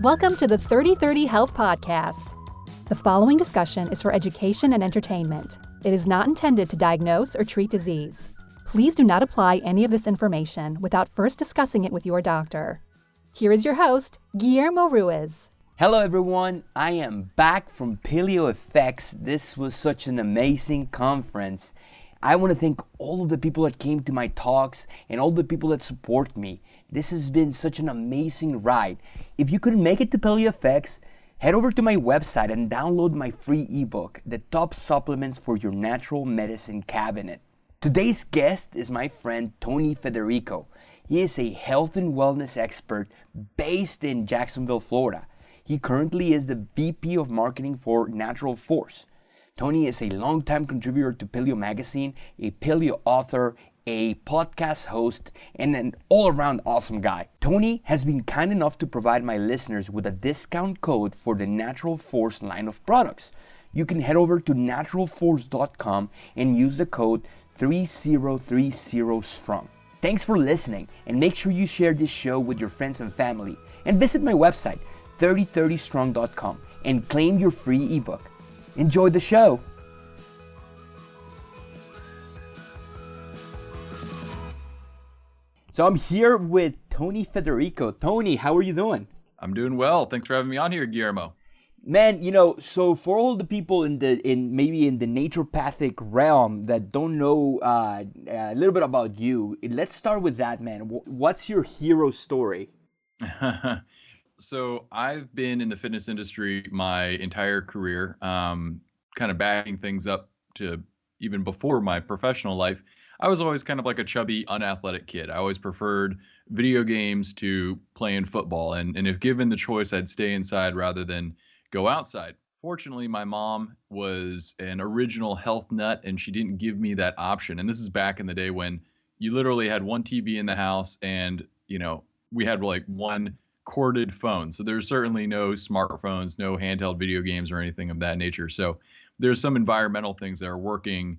Welcome to the 3030 Health Podcast. The following discussion is for education and entertainment. It is not intended to diagnose or treat disease. Please do not apply any of this information without first discussing it with your doctor. Here is your host, Guillermo Ruiz. Hello everyone, I am back from PaleoFX. This was such an amazing conference. I want to thank all of the people that came to my talks and all the people that support me. This has been such an amazing ride. If you couldn't make it to PaleoFX, head over to my website and download my free ebook, The Top Supplements for Your Natural Medicine Cabinet. Today's guest is my friend Tony Federico. He is a health and wellness expert based in Jacksonville, Florida. He currently is the VP of Marketing for Natural Force. Tony is a longtime contributor to Paleo Magazine, a paleo author, a podcast host, and an all-around awesome guy. Tony has been kind enough to provide my listeners with a discount code for the Natural Force line of products. You can head over to naturalforce.com and use the code 3030strong. Thanks for listening, and make sure you share this show with your friends and family. And visit my website, 3030strong.com, and claim your free ebook. Enjoy the show. So I'm here with Tony Federico. Tony, how are you doing? I'm doing well. Thanks for having me on here, Guillermo. Man, so for all the people in the naturopathic realm that don't know a little bit about you, let's start with that, man. What's your hero story? So I've been in the fitness industry my entire career, kind of backing things up to even before my professional life. I was always kind of like a chubby, unathletic kid. I always preferred video games to playing football. And if given the choice, I'd stay inside rather than go outside. Fortunately, my mom was an original health nut and she didn't give me that option. And this is back in the day when you literally had one TV in the house and, we had like one corded phone. So there's certainly no smartphones, no handheld video games or anything of that nature. So there's some environmental things that are working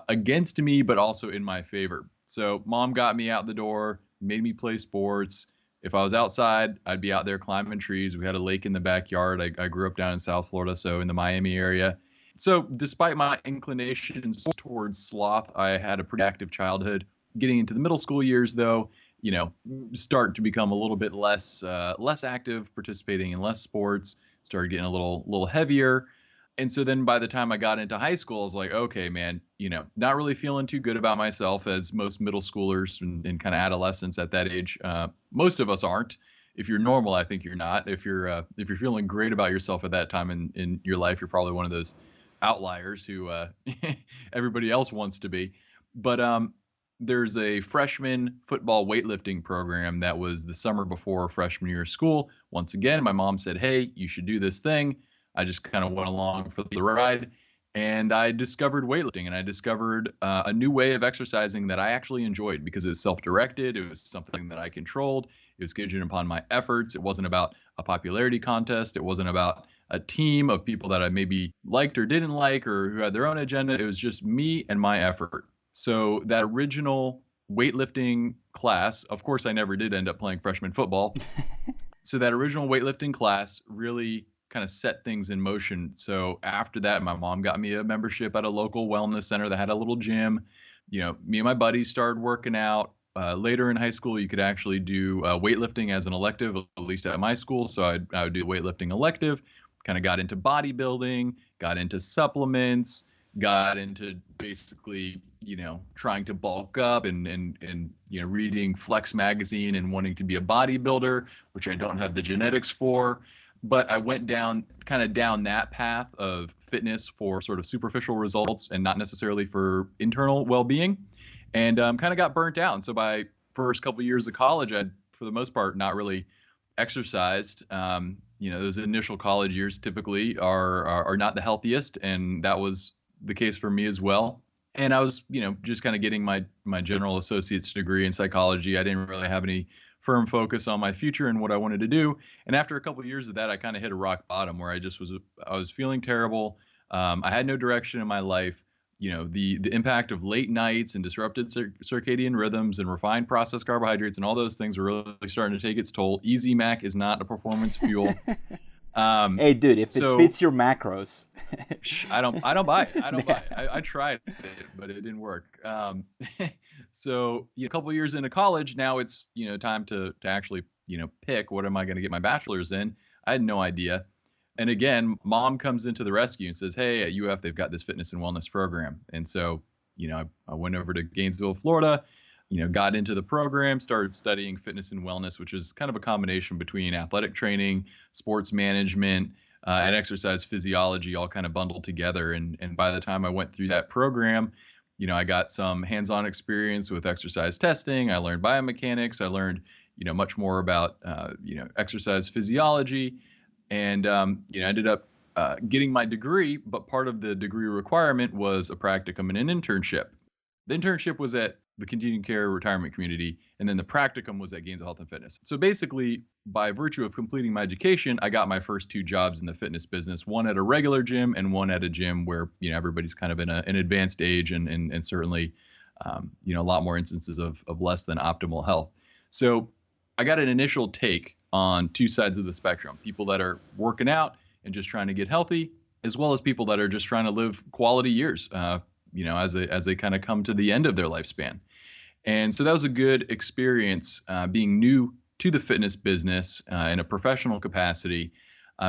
against me, but also in my favor. So mom got me out the door, made me play sports. If I was outside, I'd be out there climbing trees. We had a lake in the backyard. I grew up down in South Florida, so in the Miami area. So despite my inclinations towards sloth, I had a pretty active childhood. Getting into the middle school years, though, start to become a little bit less active, participating in less sports, started getting a little heavier. And so then by the time I got into high school, I was like, okay, man, not really feeling too good about myself, as most middle schoolers and kind of adolescents at that age. Most of us aren't. If you're normal, I think you're not. If you're feeling great about yourself at that time in your life, you're probably one of those outliers who everybody else wants to be. But there's a freshman football weightlifting program that was the summer before freshman year of school. Once again, my mom said, hey, you should do this thing. I just kind of went along for the ride, and I discovered weightlifting, and I discovered a new way of exercising that I actually enjoyed because it was self-directed. It was something that I controlled. It was gauged upon my efforts. It wasn't about a popularity contest. It wasn't about a team of people that I maybe liked or didn't like or who had their own agenda. It was just me and my effort. So that original weightlifting class, of course, I never did end up playing freshman football. So that original weightlifting class really kind of set things in motion. So after that, my mom got me a membership at a local wellness center that had a little gym. Me and my buddies started working out. Later in high school, you could actually do weightlifting as an elective, at least at my school. So I would do weightlifting elective, kind of got into bodybuilding, got into supplements, got into basically, trying to bulk up and reading Flex magazine and wanting to be a bodybuilder, which I don't have the genetics for. But I went down that path of fitness for sort of superficial results and not necessarily for internal well-being, and kind of got burnt out. And so by first couple of years of college, I'd, for the most part, not really exercised. Those initial college years typically are not the healthiest, and that was the case for me as well. And I was, just kind of getting my general associate's degree in psychology. I didn't really have any firm focus on my future and what I wanted to do. And after a couple of years of that, I kind of hit a rock bottom where I was feeling terrible. I had no direction in my life. the impact of late nights and disrupted circadian rhythms and refined processed carbohydrates and all those things are really starting to take its toll. Easy Mac is not a performance fuel. Hey, dude, if it fits your macros. I don't buy it. I don't buy it. I tried it, but it didn't work. So a couple of years into college, now it's time to actually pick what am I going to get my bachelor's in. I had no idea. And again, mom comes into the rescue and says, hey, at UF, they've got this fitness and wellness program. And so, I went over to Gainesville, Florida, got into the program, started studying fitness and wellness, which is kind of a combination between athletic training, sports management, and exercise physiology all kind of bundled together. And by the time I went through that program, I got some hands-on experience with exercise testing. I learned biomechanics. I learned, much more about, exercise physiology. And, ended up getting my degree, but part of the degree requirement was a practicum and an internship. The internship was at the continuing care retirement community, and then the practicum was at Gainesville Health and Fitness. So basically, by virtue of completing my education, I got my first 2 jobs in the fitness business, one at a regular gym and one at a gym where, everybody's kind of in an advanced age and certainly, a lot more instances of less than optimal health. So I got an initial take on 2 sides of the spectrum, people that are working out and just trying to get healthy, as well as people that are just trying to live quality years, as they kind of come to the end of their lifespan. And so that was a good experience being new to the fitness business in a professional capacity,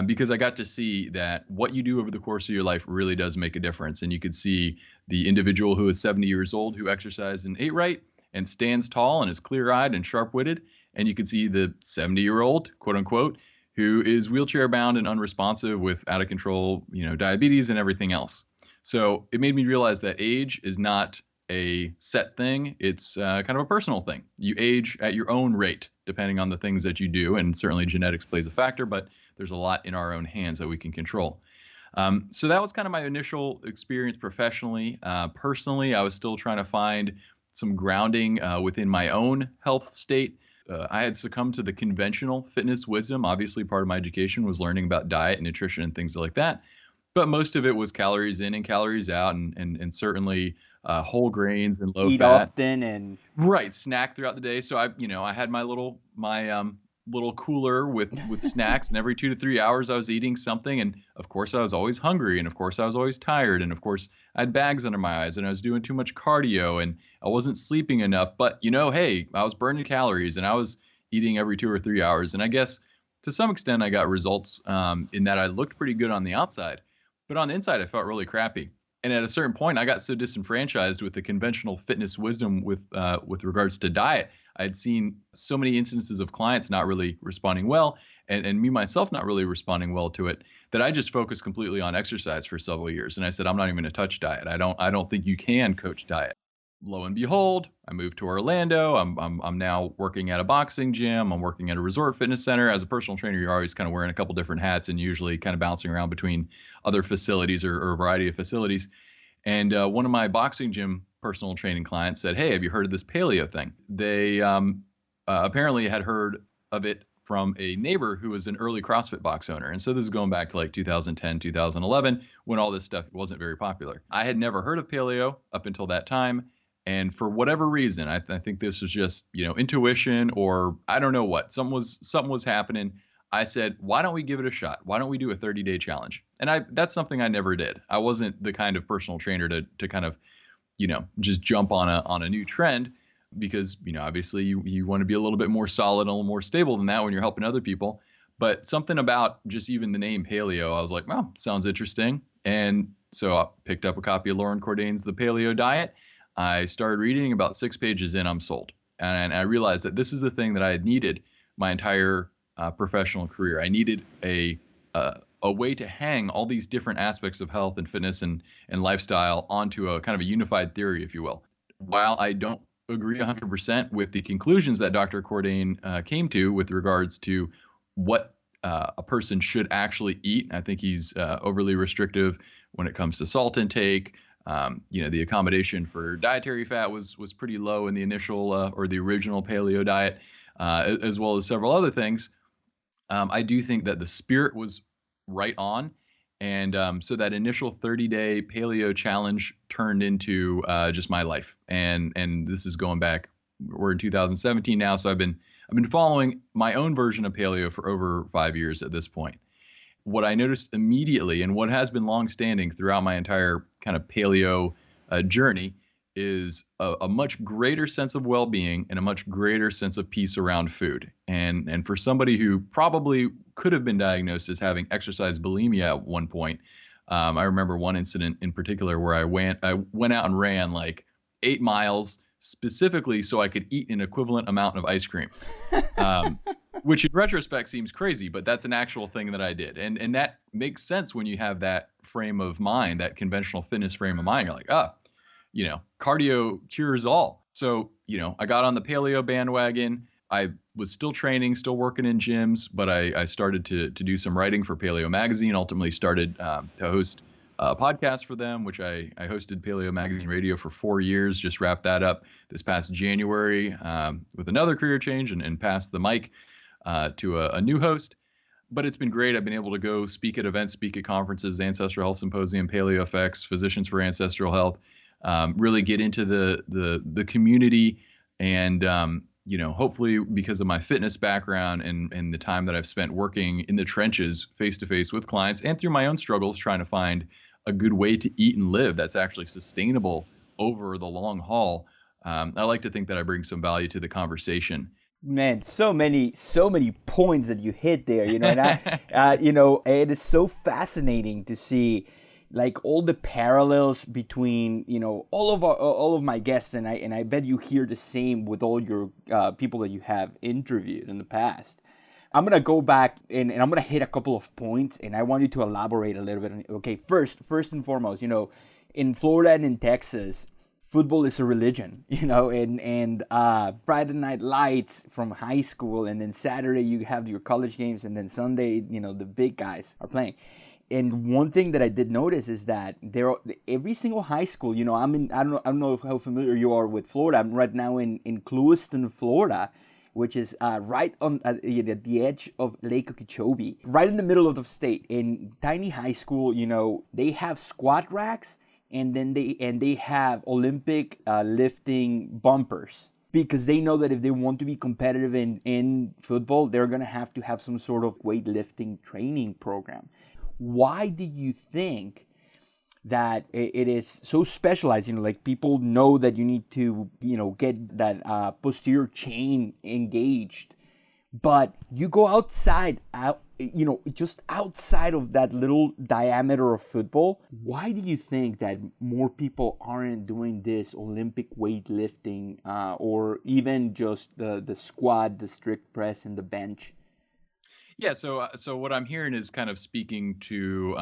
because I got to see that what you do over the course of your life really does make a difference. And you could see the individual who is 70 years old who exercised and ate right and stands tall and is clear-eyed and sharp-witted. And you could see the 70-year-old, quote unquote, who is wheelchair bound and unresponsive with out of control, diabetes and everything else. So it made me realize that age is not a set thing. It's kind of a personal thing. You age at your own rate, depending on the things that you do. And certainly genetics plays a factor, but there's a lot in our own hands that we can control. So that was kind of my initial experience professionally. Personally, I was still trying to find some grounding within my own health state. I had succumbed to the conventional fitness wisdom. Obviously, part of my education was learning about diet and nutrition and things like that. But most of it was calories in and calories out, and certainly whole grains and low Eat fat. often and Right, snack throughout the day. So I had my little cooler with snacks, and every 2 to 3 hours I was eating something. And of course I was always hungry, and of course I was always tired, and of course I had bags under my eyes, and I was doing too much cardio, and I wasn't sleeping enough. But hey, I was burning calories, and I was eating every 2 or 3 hours. And I guess to some extent I got results in that I looked pretty good on the outside, but on the inside I felt really crappy. And at a certain point, I got so disenfranchised with the conventional fitness wisdom with regards to diet. I had seen so many instances of clients not really responding well, and me myself not really responding well to it, that I just focused completely on exercise for several years. And I said, I'm not even going to touch diet. I don't think you can coach diet. Lo and behold, I moved to Orlando. I'm now working at a boxing gym. I'm working at a resort fitness center. As a personal trainer, you're always kind of wearing a couple different hats and usually kind of bouncing around between other facilities or a variety of facilities. And one of my boxing gym personal training clients said, hey, have you heard of this paleo thing? They apparently had heard of it from a neighbor who was an early CrossFit box owner. And so this is going back to like 2010, 2011, when all this stuff wasn't very popular. I had never heard of paleo up until that time. And for whatever reason, I think this was just, intuition, or I don't know what, something was happening. I said, why don't we give it a shot? Why don't we do a 30-day challenge? And that's something I never did. I wasn't the kind of personal trainer to kind of, just jump on a new trend, because, obviously you want to be a little bit more solid, a little more stable than that when you're helping other people. But something about just even the name paleo, I was like, well, sounds interesting. And so I picked up a copy of Lauren Cordain's The Paleo Diet. I started reading. About 6 pages in, I'm sold. And I realized that this is the thing that I had needed my entire professional career. I needed a way to hang all these different aspects of health and fitness and lifestyle onto a kind of a unified theory, if you will. While I don't agree 100% with the conclusions that Dr. Cordain came to with regards to what a person should actually eat, I think he's overly restrictive when it comes to salt intake. The accommodation for dietary fat was pretty low in the initial or the original paleo diet, as well as several other things. I do think that the spirit was right on, And so that initial 30-day paleo challenge turned into just my life. And this is going back, we're in 2017 now, so I've been following my own version of paleo for over 5 years at this point. What I noticed immediately, and what has been longstanding throughout my entire kind of paleo journey, is a much greater sense of well-being and a much greater sense of peace around food. And for somebody who probably could have been diagnosed as having exercise bulimia at one point, I remember one incident in particular where I went out and ran like 8 miles specifically so I could eat an equivalent amount of ice cream. Which in retrospect seems crazy, but that's an actual thing that I did. And that makes sense when you have that frame of mind, that conventional fitness frame of mind. You're like, cardio cures all. So, I got on the paleo bandwagon. I was still training, still working in gyms, but I started to do some writing for Paleo Magazine, ultimately started to host a podcast for them, which I hosted Paleo Magazine Radio for 4 years, just wrapped that up this past January with another career change and passed the mic to a new host. But it's been great. I've been able to go speak at events, speak at conferences, Ancestral Health Symposium, PaleoFX, Physicians for Ancestral Health, really get into the community. And, hopefully because of my fitness background and the time that I've spent working in the trenches face-to-face with clients and through my own struggles trying to find a good way to eat and live that's actually sustainable over the long haul, I like to think that I bring some value to the conversation. Man, so many points that you hit there, and it is so fascinating to see like all the parallels between, all of my guests, and I bet you hear the same with all your people that you have interviewed in the past. I'm going to go back and I'm going to hit a couple of points, and I want you to elaborate a little bit on it. Okay, first and foremost, in Florida and in Texas, football is a religion, and Friday night lights from high school, and then Saturday you have your college games, and then Sunday, the big guys are playing. And one thing that I did notice is that every single high school, I don't know how familiar you are with Florida. I'm right now in Clewiston, Florida, which is right at the edge of Lake Okeechobee, right in the middle of the state. In tiny high school, they have squat racks. And then they have Olympic lifting bumpers, because they know that if they want to be competitive in football, they're going to have some sort of weightlifting training program. Why do you think that it is so specialized? Like people know that you need to, get that posterior chain engaged, but you go outside, just outside of that little diameter of football. Why do you think that more people aren't doing this Olympic weightlifting or even just the squat, the strict press, and the bench? Yeah, so what I'm hearing is kind of speaking to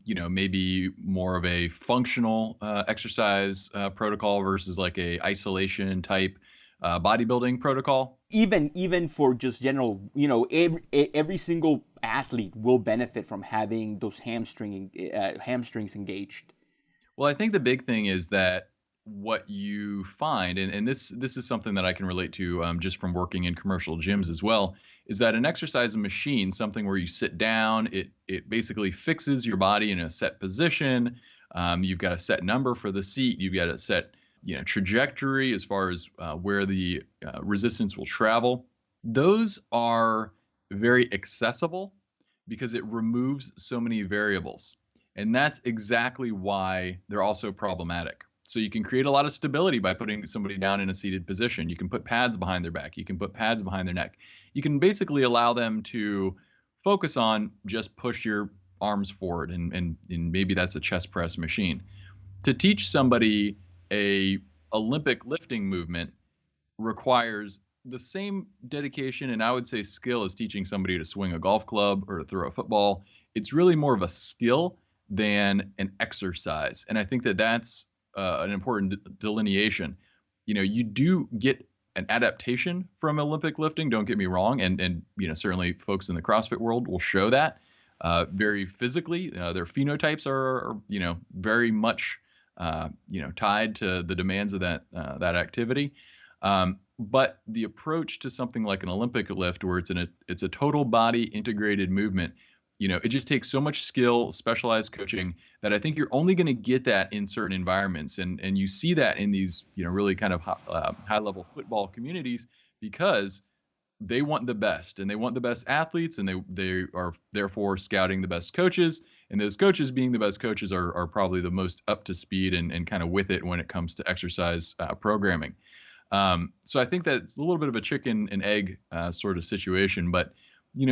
maybe more of a functional exercise protocol versus like a isolation type bodybuilding protocol. Even for just general, every single athlete will benefit from having those hamstrings engaged. Well, I think the big thing is that what you find, and this is something that I can relate to just from working in commercial gyms as well, is that an exercise machine, something where you sit down, it basically fixes your body in a set position. You've got a set number for the seat. You've got a set trajectory as far as where the resistance will travel. Those are very accessible because it removes so many variables. And that's exactly why they're also problematic. So you can create a lot of stability by putting somebody down in a seated position. You can put pads behind their back. You can put pads behind their neck. You can basically allow them to focus on just push your arms forward, and maybe that's a chest press machine. To teach somebody a Olympic lifting movement requires the same dedication and I would say skill as teaching somebody to swing a golf club or to throw a football. It's really more of a skill than an exercise. And I think that that's an important delineation. You do get an adaptation from Olympic lifting, don't get me wrong. And certainly folks in the CrossFit world will show that very physically. Their phenotypes are very much tied to the demands of that activity. But the approach to something like an Olympic lift, where it's a total body integrated movement, It just takes so much skill, specialized coaching, that I think you're only going to get that in certain environments. And you see that in these, really kind of high level football communities, because they want the best, and they want the best athletes, and they are therefore scouting the best coaches. And those coaches, being the best coaches, are probably the most up to speed and kind of with it when it comes to exercise programming. So I think that's a little bit of a chicken and egg sort of situation. But,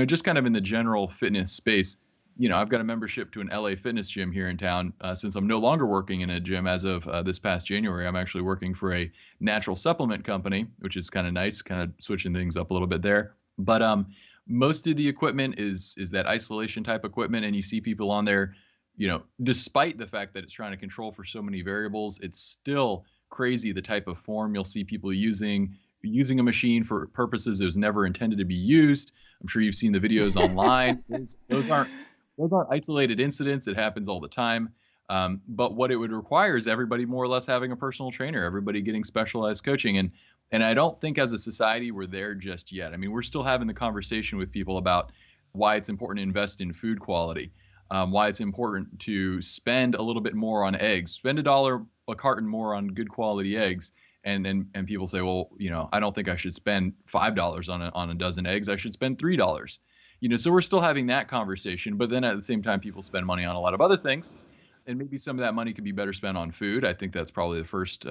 just kind of in the general fitness space, I've got a membership to an LA fitness gym here in town. Since I'm no longer working in a gym as of this past January, I'm actually working for a natural supplement company, which is kind of nice, kind of switching things up a little bit there. But most of the equipment is that isolation type equipment. And you see people on there, despite the fact that it's trying to control for so many variables, it's still crazy the type of form you'll see people using a machine for purposes it was never intended to be used. I'm sure you've seen the videos online. Those aren't isolated incidents. It happens all the time. But what it would require is everybody more or less having a personal trainer, everybody getting specialized coaching. And I don't think as a society we're there just yet. I mean, we're still having the conversation with people about why it's important to invest in food quality, why it's important to spend a little bit more on eggs, spend $1 a carton more on good quality eggs. And people say, well, I don't think I should spend $5 on a dozen eggs. I should spend $3. So we're still having that conversation. But then at the same time, people spend money on a lot of other things. And maybe some of that money could be better spent on food. I think that's probably the first,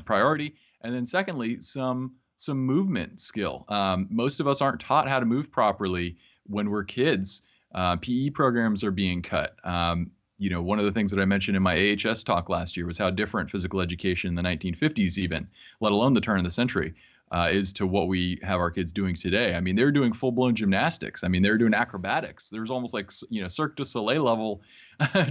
priority. And then secondly, some movement skill. Most of us aren't taught how to move properly when we're kids. PE programs are being cut. One of the things that I mentioned in my AHS talk last year was how different physical education in the 1950s even, let alone the turn of the century, is to what we have our kids doing today. I mean, they're doing full-blown gymnastics. I mean, they're doing acrobatics. There's almost like, Cirque du Soleil level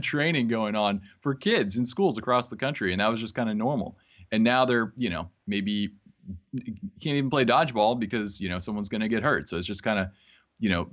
training going on for kids in schools across the country. And that was just kind of normal. And now they're, maybe can't even play dodgeball because, someone's going to get hurt. So it's just kind of,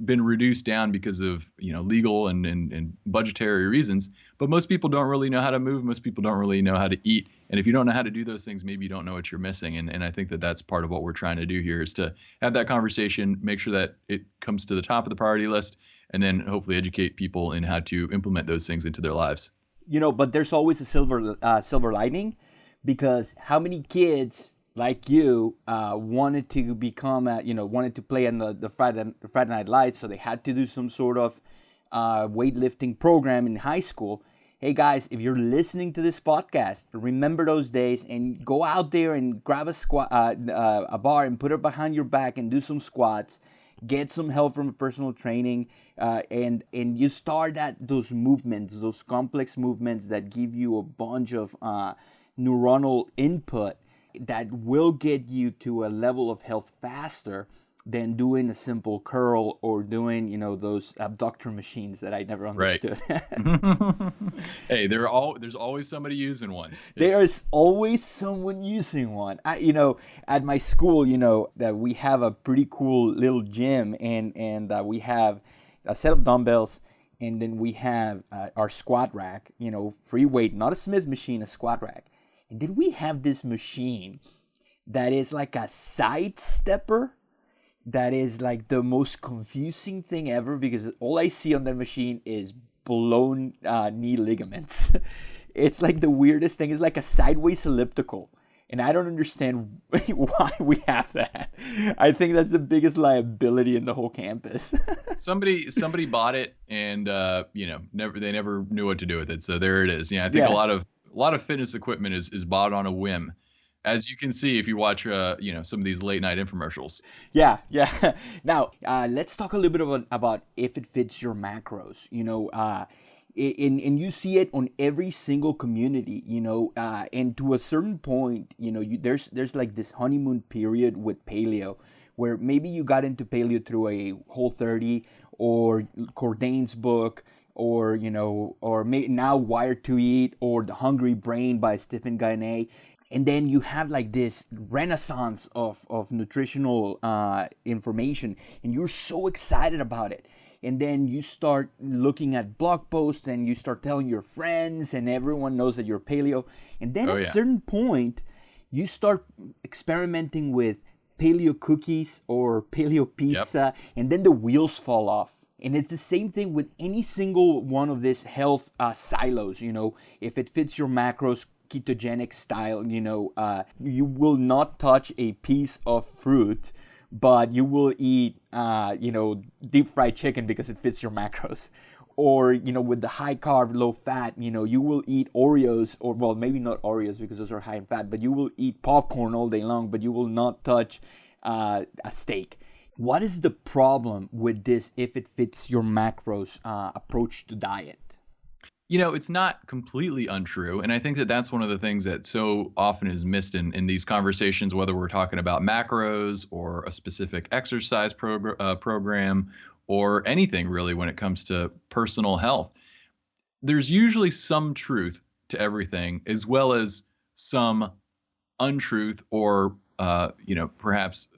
been reduced down because of, legal and budgetary reasons. But most people don't really know how to move. Most people don't really know how to eat. And if you don't know how to do those things, maybe you don't know what you're missing. And I think that that's part of what we're trying to do here, is to have that conversation, make sure that it comes to the top of the priority list, and then hopefully educate people in how to implement those things into their lives. But there's always a silver lining, because how many kids like you wanted to become wanted to play in the Friday Night Lights, so they had to do some sort of weightlifting program in high school. Hey guys, if you're listening to this podcast, remember those days and go out there and grab a bar and put it behind your back and do some squats. Get some help from a personal training, and you start those movements, those complex movements that give you a bunch of neuronal input that will get you to a level of health faster than doing a simple curl or doing, those abductor machines that I never understood. Right. Hey, there's always somebody using one. There's always someone using one. At my school, that we have a pretty cool little gym, and we have a set of dumbbells, and then we have our squat rack, free weight, not a Smith machine, a squat rack. And then we have this machine that is like a side stepper. That is like the most confusing thing ever, because all I see on that machine is blown knee ligaments. It's like the weirdest thing. It's like a sideways elliptical. And I don't understand why we have that. I think that's the biggest liability in the whole campus. Somebody bought it, and they never knew what to do with it. So there it is. Yeah, I think a lot of fitness equipment is bought on a whim, as you can see if you watch some of these late night infomercials. Yeah. Now let's talk a little bit about if it fits your macros. And you see it on every single community. And to a certain point, there's like this honeymoon period with paleo, where maybe you got into paleo through a Whole30 or Cordain's book, or now Wired to Eat, or The Hungry Brain by Stephen Guyenet. And then you have like this renaissance of nutritional information, and you're so excited about it. And then you start looking at blog posts, and you start telling your friends, and everyone knows that you're paleo. And then at a certain point, you start experimenting with paleo cookies or paleo pizza, and then the wheels fall off. And it's the same thing with any single one of these health silos. If it fits your macros, ketogenic style, you will not touch a piece of fruit, but you will eat, deep fried chicken because it fits your macros. Or, with the high carb, low fat, you will eat Oreos, or, well, maybe not Oreos because those are high in fat, but you will eat popcorn all day long, but you will not touch a steak. What is the problem with this if it fits your macros approach to diet? It's not completely untrue. And I think that that's one of the things that so often is missed in these conversations, whether we're talking about macros or a specific exercise program or anything really when it comes to personal health. There's usually some truth to everything, as well as some untruth or, perhaps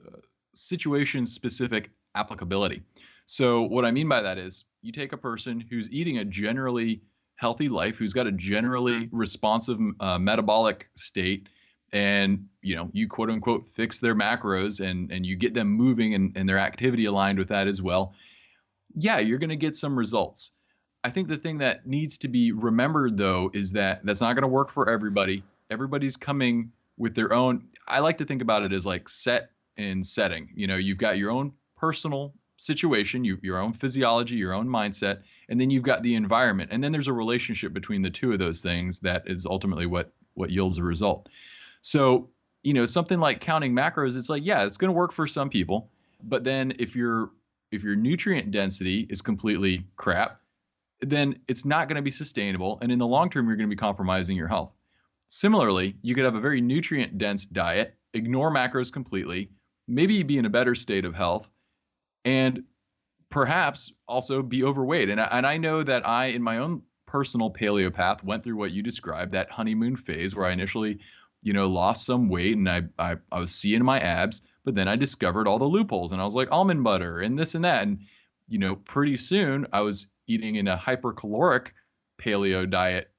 situation-specific applicability. So what I mean by that is you take a person who's eating a generally healthy life, who's got a generally responsive metabolic state, and you quote unquote fix their macros and you get them moving and their activity aligned with that as well. Yeah, you're going to get some results. I think the thing that needs to be remembered though is that that's not going to work for everybody. Everybody's coming with their own. I like to think about it as like set and setting. You've got your own personal situation, your own physiology, your own mindset, and then you've got the environment. And then there's a relationship between the two of those things that is ultimately what yields a result. So, something like counting macros, it's like, yeah, it's going to work for some people. But then if your nutrient density is completely crap, then it's not going to be sustainable. And in the long term, you're going to be compromising your health. Similarly, you could have a very nutrient dense diet, ignore macros completely, maybe be in a better state of health, and perhaps also be overweight. And I know that I, in my own personal paleo path, went through what you described, that honeymoon phase where I initially, lost some weight and I was seeing my abs, but then I discovered all the loopholes and I was like almond butter and this and that. And, pretty soon I was eating in a hypercaloric paleo diet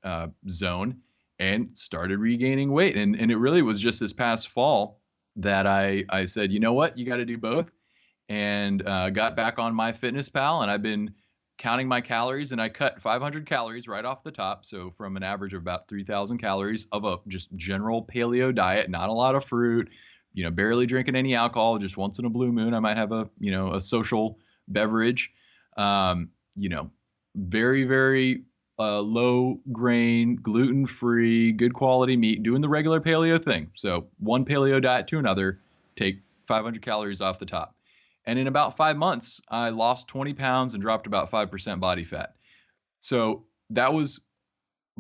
zone and started regaining weight. And it really was just this past fall that I said, you know what, you got to do both. And got back on MyFitnessPal, and I've been counting my calories, and I cut 500 calories right off the top. So from an average of about 3,000 calories of a just general paleo diet, not a lot of fruit, barely drinking any alcohol, just once in a blue moon, I might have a social beverage, very, very low grain, gluten-free, good quality meat, doing the regular paleo thing. So one paleo diet to another, take 500 calories off the top. And in about 5 months, I lost 20 pounds and dropped about 5% body fat. So that was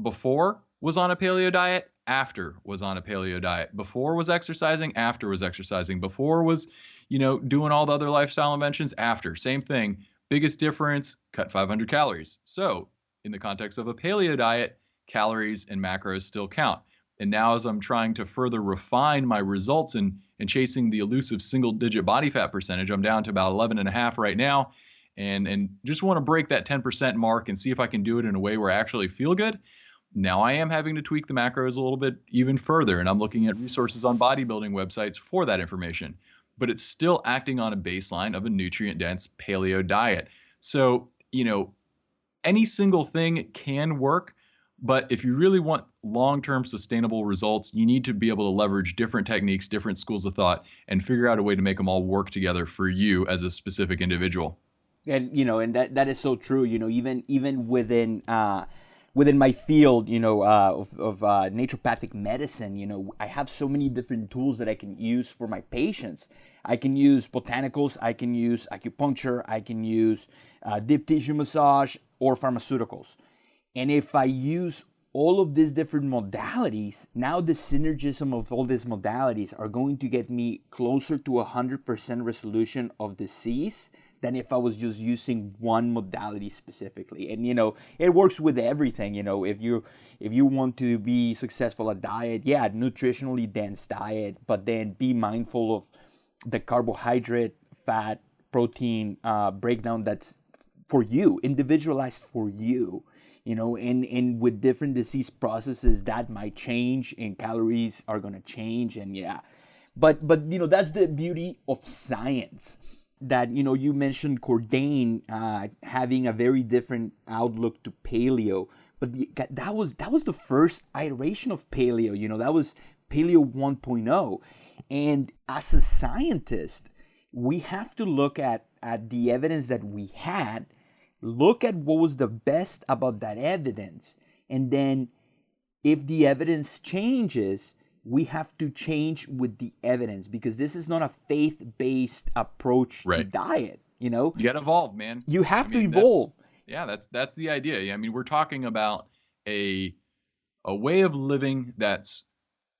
before was on a paleo diet, after was on a paleo diet. Before was exercising, after was exercising. Before was, doing all the other lifestyle inventions, after. Same thing. Biggest difference, cut 500 calories. So in the context of a paleo diet, calories and macros still count. And now as I'm trying to further refine my results and chasing the elusive single-digit body fat percentage, I'm down to about 11.5 right now, and just want to break that 10% mark and see if I can do it in a way where I actually feel good. Now I am having to tweak the macros a little bit even further, and I'm looking at resources on bodybuilding websites for that information. But it's still acting on a baseline of a nutrient-dense paleo diet. So, any single thing can work. But if you really want long-term sustainable results, you need to be able to leverage different techniques, different schools of thought, and figure out a way to make them all work together for you as a specific individual. And and that is so true. Even within my field, of naturopathic medicine, I have so many different tools that I can use for my patients. I can use botanicals, I can use acupuncture, I can use deep tissue massage or pharmaceuticals. And if I use all of these different modalities, now the synergism of all these modalities are going to get me closer to 100% resolution of disease than if I was just using one modality specifically. And it works with everything. If you want to be successful at diet, nutritionally dense diet, but then be mindful of the carbohydrate, fat, protein breakdown that's for you, individualized for you. And with different disease processes that might change and calories are going to change. And but that's the beauty of science. you mentioned Cordain having a very different outlook to paleo, but that was the first iteration of paleo. That was Paleo 1.0, and as a scientist, we have to look at the evidence that we had, look at what was the best about that evidence, and then if the evidence changes, we have to change with the evidence, because this is not a faith-based approach to diet. You got to evolve, man. You have to evolve. That's the idea. I mean, we're talking about a way of living that's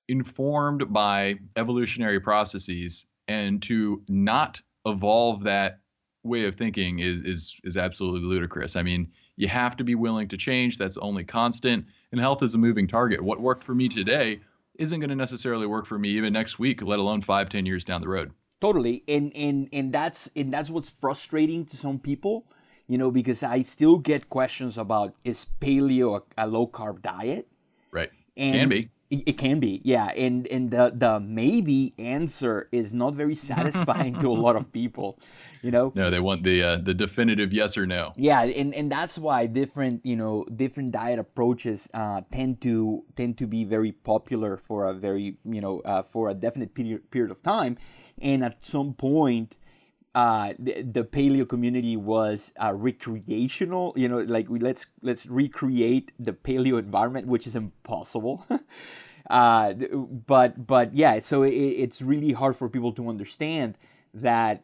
informed by evolutionary processes, and to not evolve that way of thinking is absolutely ludicrous. I mean, you have to be willing to change. That's only constant, and health is a moving target. What worked for me today isn't going to necessarily work for me even next week, let alone 5-10 years down the road. Totally. And that's what's frustrating to some people, because I still get questions about, is paleo a low carb diet? Right. And can be. It can be, yeah. And the maybe answer is not very satisfying to a lot of people, No, they want the definitive yes or no. Yeah, and that's why different diet approaches tend to be very popular for a very for a definite period of time, and at some point, the paleo community was recreational. Let's recreate the paleo environment, which is impossible. But yeah, so it's really hard for people to understand that,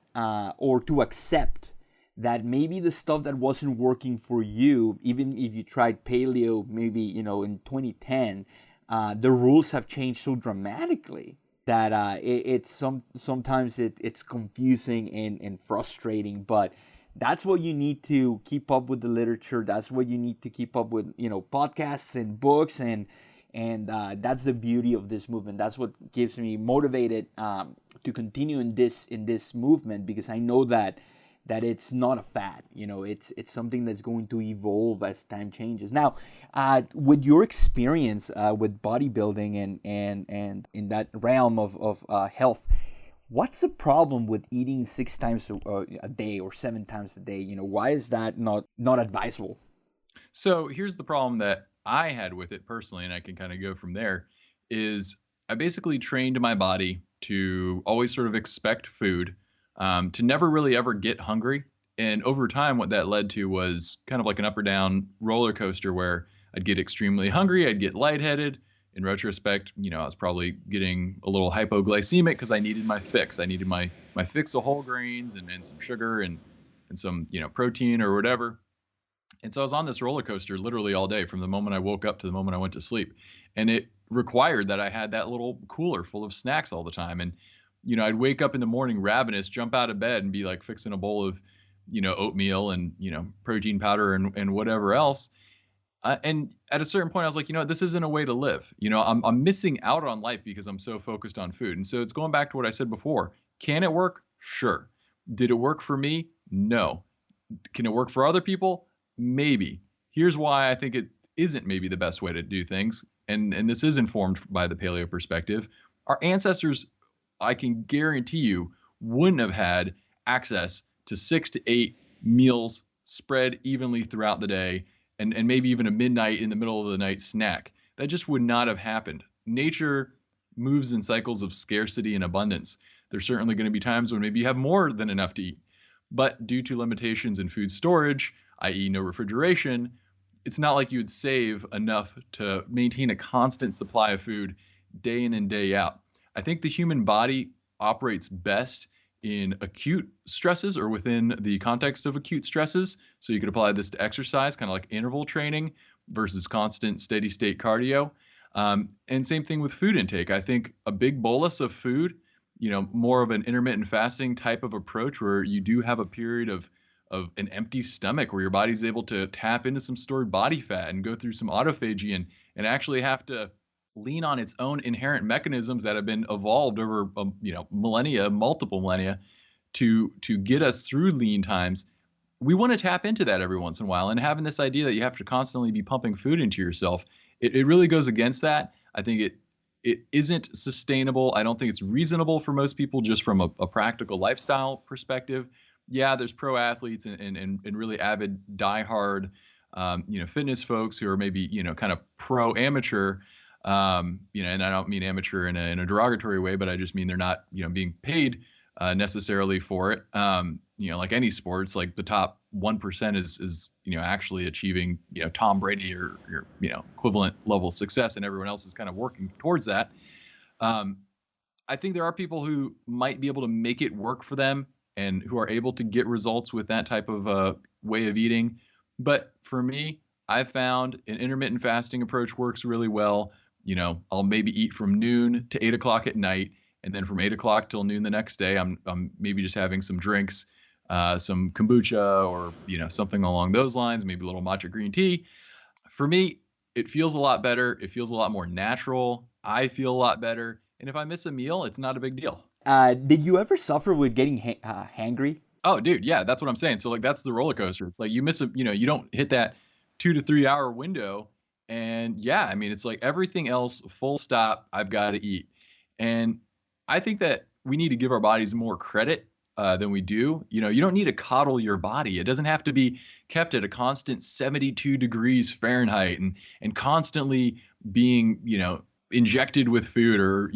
or to accept that maybe the stuff that wasn't working for you, even if you tried paleo maybe in 2010, the rules have changed so dramatically that sometimes it's confusing and frustrating. But that's what you need to keep up with the literature. That's what you need to keep up with podcasts and books, and that's the beauty of this movement. That's what keeps me motivated to continue in this movement, because I know that it's not a fad. It's something that's going to evolve as time changes. Now, with your experience with bodybuilding and in that realm of health, what's the problem with eating 6 times a day or 7 times a day? Why is that not advisable? So here's the problem that I had with it personally, and I can kind of go from there, is I basically trained my body to always sort of expect food, to never really ever get hungry. And over time, what that led to was kind of like an up or down roller coaster where I'd get extremely hungry, I'd get lightheaded. In retrospect, I was probably getting a little hypoglycemic because I needed my fix. I needed my fix of whole grains and some sugar and some, protein or whatever. And so I was on this roller coaster literally all day, from the moment I woke up to the moment I went to sleep. And it required that I had that little cooler full of snacks all the time. And, I'd wake up in the morning ravenous, jump out of bed and be like fixing a bowl of, oatmeal and, protein powder and whatever else. And at a certain point, I was like, this isn't a way to live. I'm missing out on life because I'm so focused on food. And so it's going back to what I said before. Can it work? Sure. Did it work for me? No. Can it work for other people? Maybe. Here's why I think it isn't maybe the best way to do things. And this is informed by the paleo perspective. Our ancestors, I can guarantee you, wouldn't have had access to 6 to 8 meals spread evenly throughout the day, and maybe even a midnight in the middle of the night snack. That just would not have happened. Nature moves in cycles of scarcity and abundance. There's certainly going to be times when maybe you have more than enough to eat. But due to limitations in food storage, i.e. no refrigeration, it's not like you would save enough to maintain a constant supply of food day in and day out. I think the human body operates best in acute stresses, or within the context of acute stresses. So you could apply this to exercise, kind of like interval training versus constant steady state cardio. And same thing with food intake. I think a big bolus of food, more of an intermittent fasting type of approach, where you do have a period of an empty stomach where your body's able to tap into some stored body fat and go through some autophagy and actually have to lean on its own inherent mechanisms that have been evolved over millennia, multiple millennia, to get us through lean times. We want to tap into that every once in a while, and having this idea that you have to constantly be pumping food into yourself, it really goes against that. I think it isn't sustainable. I don't think it's reasonable for most people just from a practical lifestyle perspective. yeah, there's pro athletes and really avid diehard, fitness folks who are maybe, kind of pro amateur, and I don't mean amateur in a derogatory way, but I just mean they're not, being paid necessarily for it. Like any sports, like the top 1% is actually achieving, Tom Brady or equivalent level success, and everyone else is kind of working towards that. I think there are people who might be able to make it work for them and who are able to get results with that type of way of eating. But for me, I've found an intermittent fasting approach works really well. I'll maybe eat from noon to 8 o'clock at night, and then from 8 o'clock till noon the next day, I'm maybe just having some drinks, some kombucha or something along those lines, maybe a little matcha green tea. For me, it feels a lot better. It feels a lot more natural. I feel a lot better. And if I miss a meal, it's not a big deal. Did you ever suffer with getting hangry? Oh, dude, yeah, that's what I'm saying. So like that's the roller coaster. It's like you miss you don't hit that 2 to 3 hour window. And yeah, I mean, it's like everything else, full stop, I've got to eat. And I think that we need to give our bodies more credit than we do. You don't need to coddle your body. It doesn't have to be kept at a constant 72 degrees Fahrenheit and constantly being, injected with food or,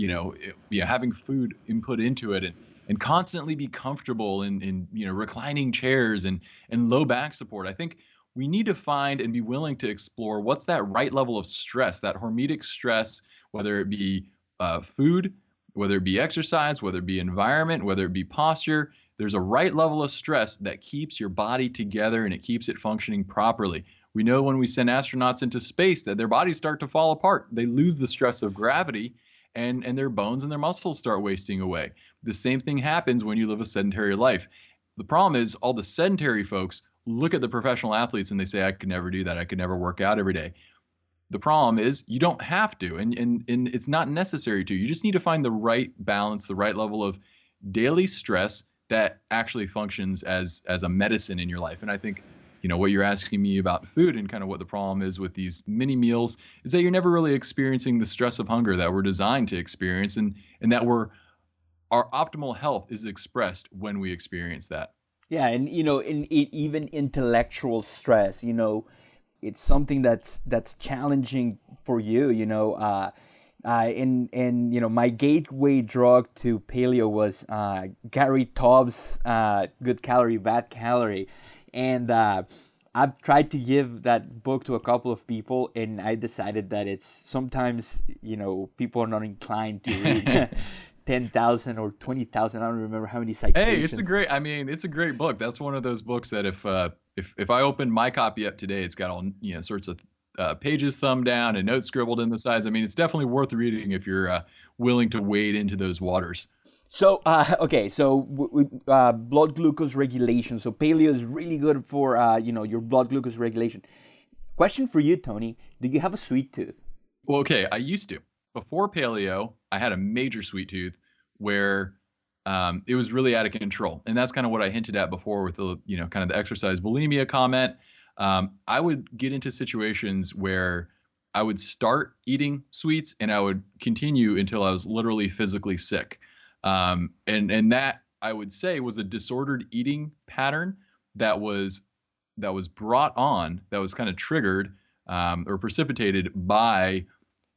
having food input into it and constantly be comfortable in reclining chairs and low back support. I think we need to find and be willing to explore what's that right level of stress, that hormetic stress, whether it be food, whether it be exercise, whether it be environment, whether it be posture. There's a right level of stress that keeps your body together and it keeps it functioning properly. We know when we send astronauts into space that their bodies start to fall apart. They lose the stress of gravity and their bones and their muscles start wasting away. The same thing happens when you live a sedentary life. The problem is all the sedentary folks look at the professional athletes and they say, I could never do that. I could never work out every day. The problem is you don't have to, and it's not necessary to. You just need to find the right balance, the right level of daily stress that actually functions as a medicine in your life. And I think, what you're asking me about food and kind of what the problem is with these mini meals is that you're never really experiencing the stress of hunger that we're designed to experience, and that our optimal health is expressed when we experience that. Yeah, and even intellectual stress, it's something that's challenging for you, and my gateway drug to paleo was Gary Taubes' Good Calorie, Bad Calorie, and I've tried to give that book to a couple of people, and I decided that it's sometimes people are not inclined to read 10,000 or 20,000. I don't remember how many citations. Hey, it's a great book. That's one of those books that if I open my copy up today, it's got all sorts of pages thumbed down and notes scribbled in the sides. I mean, it's definitely worth reading if you're willing to wade into those waters. So, blood glucose regulation. So paleo is really good for, your blood glucose regulation. Question for you, Tony. Do you have a sweet tooth? Well, okay, I used to. Before paleo, I had a major sweet tooth where it was really out of control. And that's kind of what I hinted at before with the, kind of the exercise bulimia comment. I would get into situations where I would start eating sweets and I would continue until I was literally physically sick. And that I would say was a disordered eating pattern that was brought on, that was kind of triggered or precipitated by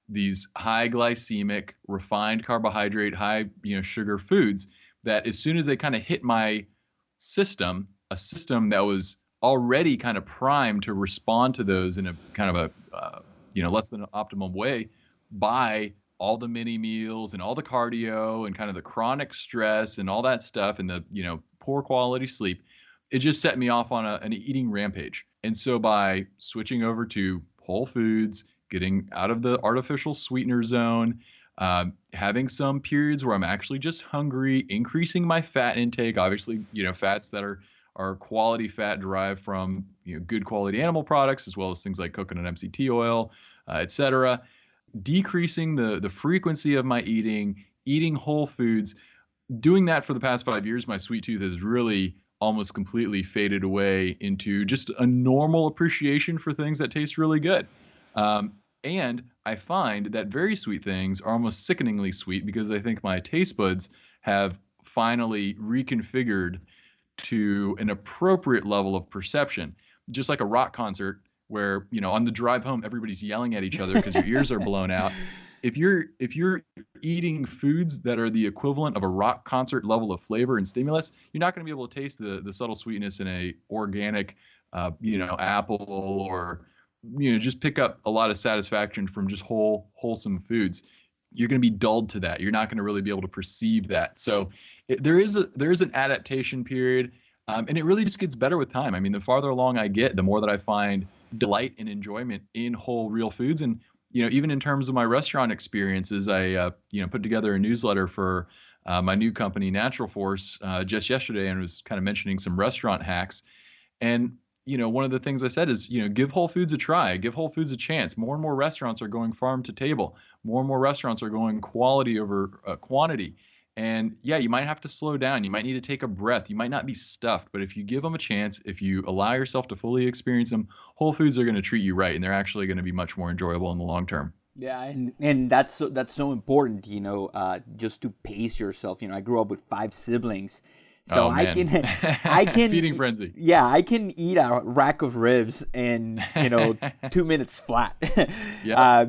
these high glycemic, refined carbohydrate, high sugar foods that as soon as they kind of hit my system, a system that was already kind of primed to respond to those in a kind of a less than optimum way by all the mini meals and all the cardio and kind of the chronic stress and all that stuff and the poor quality sleep, it just set me off on an eating rampage. And so by switching over to whole foods, getting out of the artificial sweetener zone, having some periods where I'm actually just hungry, increasing my fat intake, obviously, fats that are quality fat derived from good quality animal products, as well as things like coconut MCT oil, et cetera. Decreasing the frequency of my eating whole foods. Doing that for the past 5 years, my sweet tooth has really almost completely faded away into just a normal appreciation for things that taste really good. And I find that very sweet things are almost sickeningly sweet because I think my taste buds have finally reconfigured to an appropriate level of perception, just like a rock concert where, on the drive home, everybody's yelling at each other because your ears are blown out. If you're eating foods that are the equivalent of a rock concert level of flavor and stimulus, you're not going to be able to taste the subtle sweetness in a organic, apple, or, just pick up a lot of satisfaction from just wholesome foods. You're going to be dulled to that. You're not going to really be able to perceive that. So there is an adaptation period, and it really just gets better with time. I mean, the farther along I get, the more that I find delight and enjoyment in whole, real foods. And even in terms of my restaurant experiences, I put together a newsletter for my new company, Natural Force, just yesterday, and was kind of mentioning some restaurant hacks. And one of the things I said is, give whole foods a try, give whole foods a chance. More and more restaurants are going farm to table. More and more restaurants are going quality over quantity. And yeah, you might have to slow down. You might need to take a breath. You might not be stuffed, but if you give them a chance, if you allow yourself to fully experience them, whole foods are going to treat you right, and they're actually going to be much more enjoyable in the long term. Yeah, and that's so important, just to pace yourself. I grew up with 5 siblings. So I can feeding frenzy. Yeah, I can eat a rack of ribs in 2 minutes flat.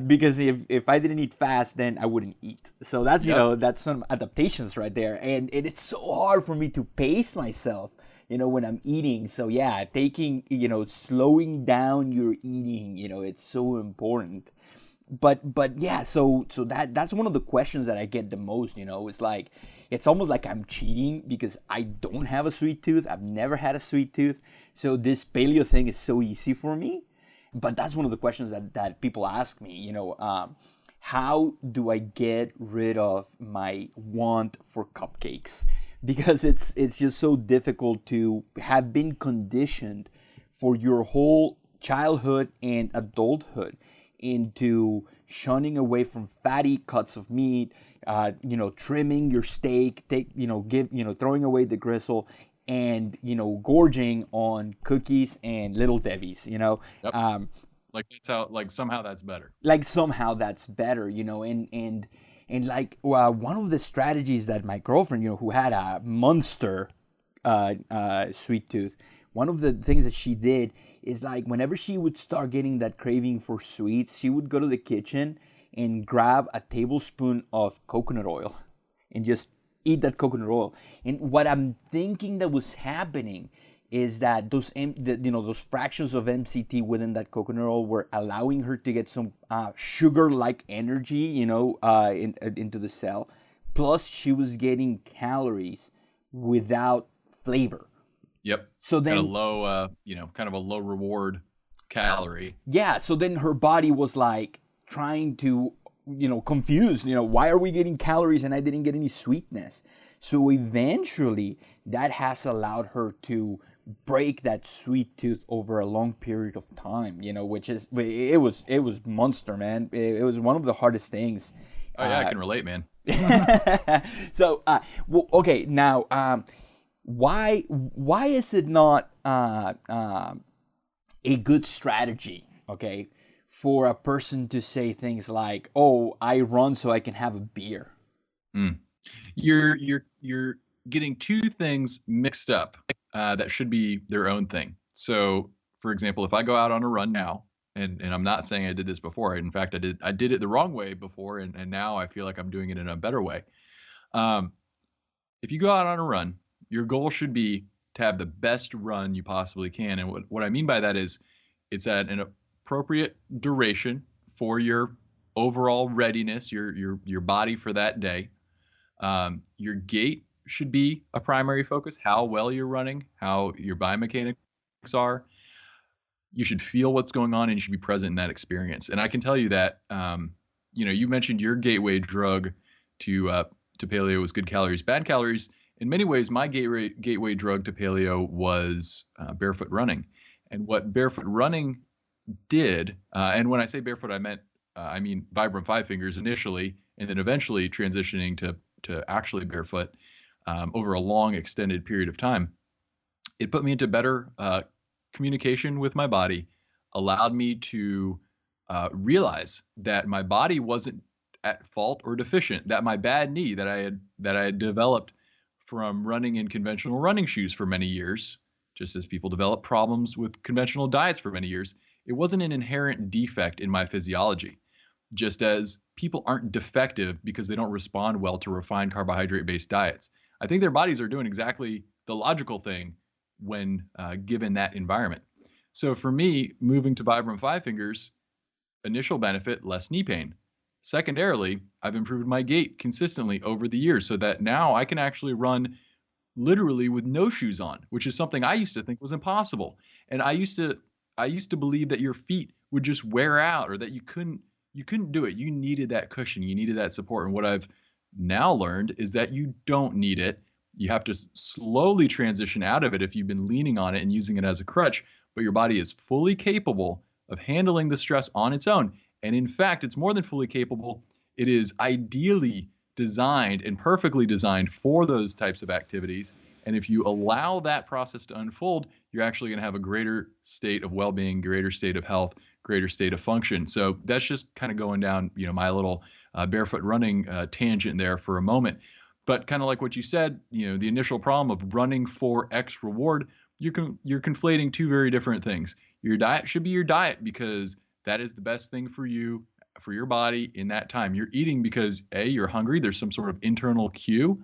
Because if I didn't eat fast, then I wouldn't eat. So that's that's some adaptations right there, and it's so hard for me to pace myself, when I'm eating. So yeah, taking slowing down your eating, it's so important. But yeah, so that's one of the questions that I get the most. It's like, it's almost like I'm cheating because I don't have a sweet tooth. I've never had a sweet tooth. So this paleo thing is so easy for me. But that's one of the questions that people ask me, how do I get rid of my want for cupcakes? Because it's just so difficult to have been conditioned for your whole childhood and adulthood into shunning away from fatty cuts of meat, trimming your steak, throwing away the gristle, and gorging on cookies and Little Debbie's. Yep. Somehow that's better. And like one of the strategies that my girlfriend, who had a monster sweet tooth, one of the things that she did is, like, whenever she would start getting that craving for sweets, she would go to the kitchen and grab a tablespoon of coconut oil and just eat that coconut oil. And what I'm thinking that was happening is that those fractions of MCT within that coconut oil were allowing her to get some sugar-like energy, into the cell. Plus, she was getting calories without flavor. Yep. So then, kind of a low reward calorie. Yeah. So then her body was like trying to, confused. Why are we getting calories and I didn't get any sweetness? So eventually, that has allowed her to break that sweet tooth over a long period of time. Which is it was monster, man. It was one of the hardest things. Oh yeah, I can relate, man. So, okay, now. Why is it not a good strategy, okay, for a person to say things like, "Oh, I run so I can have a beer"? You're getting two things mixed up that should be their own thing. So, for example, if I go out on a run now, and I'm not saying I did this before. In fact, I did it the wrong way before, and now I feel like I'm doing it in a better way. If you go out on a run, your goal should be to have the best run you possibly can. And what I mean by that is it's at an appropriate duration for your overall readiness, your body for that day. Your gait should be a primary focus, how well you're running, how your biomechanics are. You should feel what's going on, and you should be present in that experience. And I can tell you that, you mentioned your gateway drug to paleo was good calories, bad calories. In many ways, my gateway drug to paleo was barefoot running. And what barefoot running did, and when I say barefoot, I mean Vibram 5 fingers initially, and then eventually transitioning to actually barefoot over a long extended period of time. It put me into better communication with my body, allowed me to realize that my body wasn't at fault or deficient, that my bad knee that I had developed from running in conventional running shoes for many years, just as people develop problems with conventional diets for many years. It wasn't an inherent defect in my physiology, just as people aren't defective because they don't respond well to refined carbohydrate-based diets. I think their bodies are doing exactly the logical thing when given that environment. So for me, moving to Vibram Five Fingers, initial benefit, less knee pain. Secondarily, I've improved my gait consistently over the years so that now I can actually run literally with no shoes on, which is something I used to think was impossible. And I used to believe that your feet would just wear out or that you couldn't do it. You needed that cushion, you needed that support. And what I've now learned is that you don't need it. You have to slowly transition out of it if you've been leaning on it and using it as a crutch, but your body is fully capable of handling the stress on its own. And in fact, it's more than fully capable. It is ideally designed and perfectly designed for those types of activities. And if you allow that process to unfold, you're actually going to have a greater state of well-being, greater state of health, greater state of function. So that's just kind of going down, my little barefoot running tangent there for a moment. But kind of like what you said, the initial problem of running for X reward, you're conflating two very different things. Your diet should be your diet because that is the best thing for you, for your body in that time. You're eating because A, you're hungry, there's some sort of internal cue,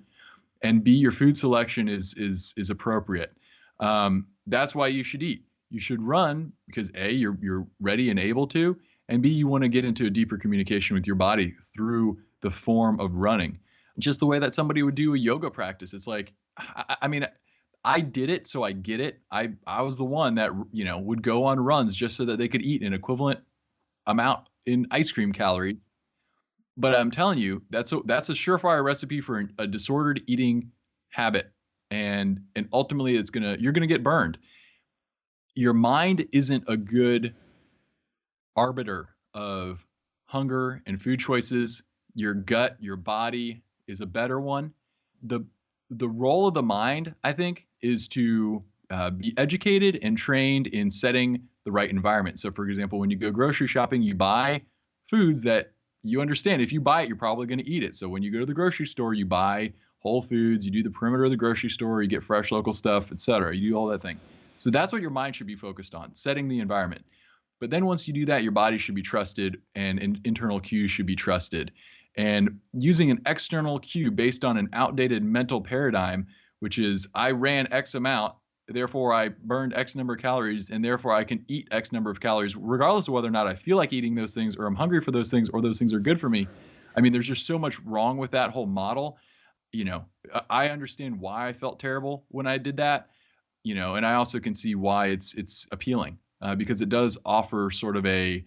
and B, your food selection is appropriate. That's why you should eat. You should run because A, you're ready and able to, and B, you want to get into a deeper communication with your body through the form of running. Just the way that somebody would do a yoga practice. It's like, I mean, I did it, so I get it. I was the one that, would go on runs just so that they could eat an equivalent amount in ice cream calories. But I'm telling you, that's a surefire recipe for a disordered eating habit. And ultimately you're gonna get burned. Your mind isn't a good arbiter of hunger and food choices. Your gut, your body is a better one. The role of the mind, I think, is to be educated and trained in setting the right environment. So for example, when you go grocery shopping, you buy foods that you understand. If you buy it, you're probably going to eat it. So when you go to the grocery store, you buy whole foods, you do the perimeter of the grocery store, you get fresh local stuff, etc. You do all that thing. So that's what your mind should be focused on, setting the environment. But then once you do that, your body should be trusted and internal cues should be trusted. And using an external cue based on an outdated mental paradigm, which is I ran X amount, therefore I burned X number of calories, and therefore I can eat X number of calories, regardless of whether or not I feel like eating those things or I'm hungry for those things or those things are good for me. I mean, there's just so much wrong with that whole model. I understand why I felt terrible when I did that, and I also can see why it's appealing because it does offer sort of a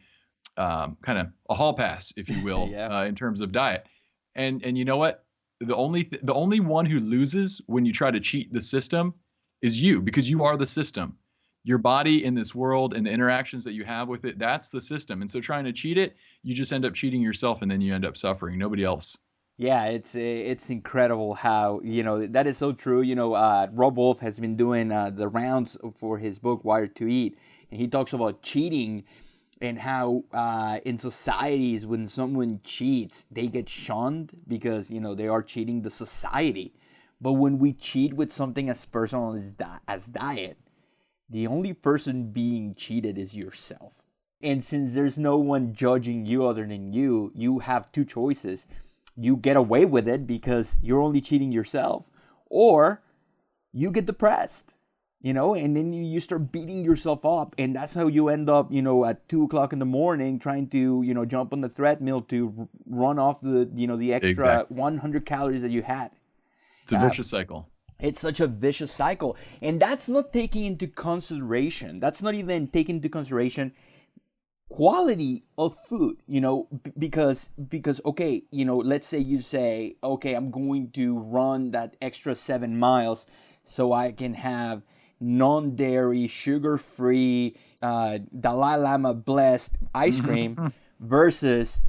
kind of a hall pass, if you will, Yeah. in terms of diet. And you know what? The only one who loses when you try to cheat the system is you, because you are the system. Your body in this world and the interactions that you have with it, that's the system. And so trying to cheat it, you just end up cheating yourself and then you end up suffering, nobody else. Yeah, it's incredible how, that is so true. Rob Wolf has been doing the rounds for his book, Wired to Eat, and he talks about cheating and how in societies, when someone cheats, they get shunned because, they are cheating the society. But when we cheat with something as personal as diet, the only person being cheated is yourself. And since there's no one judging you other than you, you have two choices. You get away with it because you're only cheating yourself, or you get depressed, and then you start beating yourself up. And that's how you end up, at 2:00 in the morning trying to, jump on the treadmill to run off the extra Exactly. 100 calories that you had. It's a vicious cycle. It's such a vicious cycle. And that's not taking into consideration. That's not even taking into consideration quality of food, because okay, let's say you say, okay, I'm going to run that extra 7 miles so I can have non-dairy, sugar-free, Dalai Lama blessed ice cream versus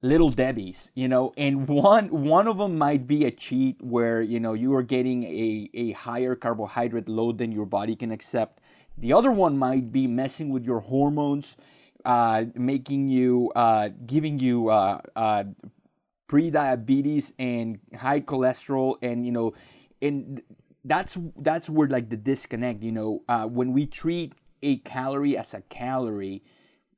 Little Debbie's, and one of them might be a cheat where, you are getting a higher carbohydrate load than your body can accept. The other one might be messing with your hormones, making you, giving you pre-diabetes and high cholesterol, and and that's where like the disconnect, when we treat a calorie as a calorie,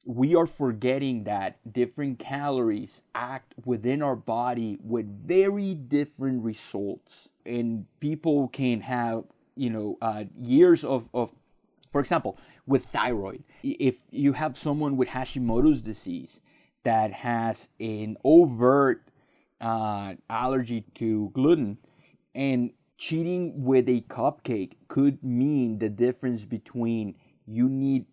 we are forgetting that different calories act within our body with very different results. And people can have, years of, for example, with thyroid. If you have someone with Hashimoto's disease that has an overt allergy to gluten, and cheating with a cupcake could mean the difference between you need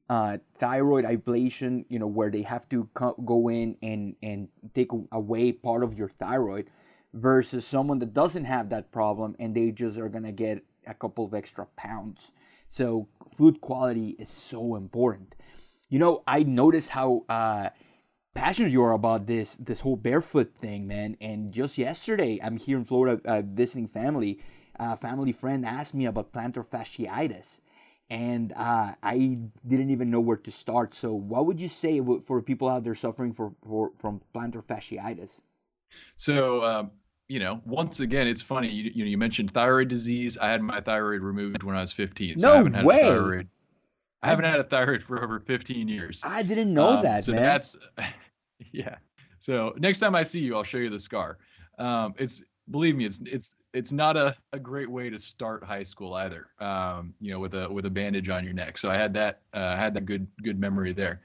thyroid ablation, where they have to go in and take away part of your thyroid, versus someone that doesn't have that problem and they just are going to get a couple of extra pounds. So food quality is so important. I noticed how passionate you are about this whole barefoot thing, man. And just yesterday, I'm here in Florida visiting family. A family friend asked me about plantar fasciitis, and I didn't even know where to start. So what would you say for people out there suffering from plantar fasciitis? So, once again, it's funny. You mentioned thyroid disease. I had my thyroid removed when I was 15. So No I haven't had way. a thyroid. I haven't had a thyroid for over 15 years. I didn't know that, so man. That's, yeah. So next time I see you, I'll show you the scar. Believe me, it's not a great way to start high school either. With a bandage on your neck. So I had that good memory there.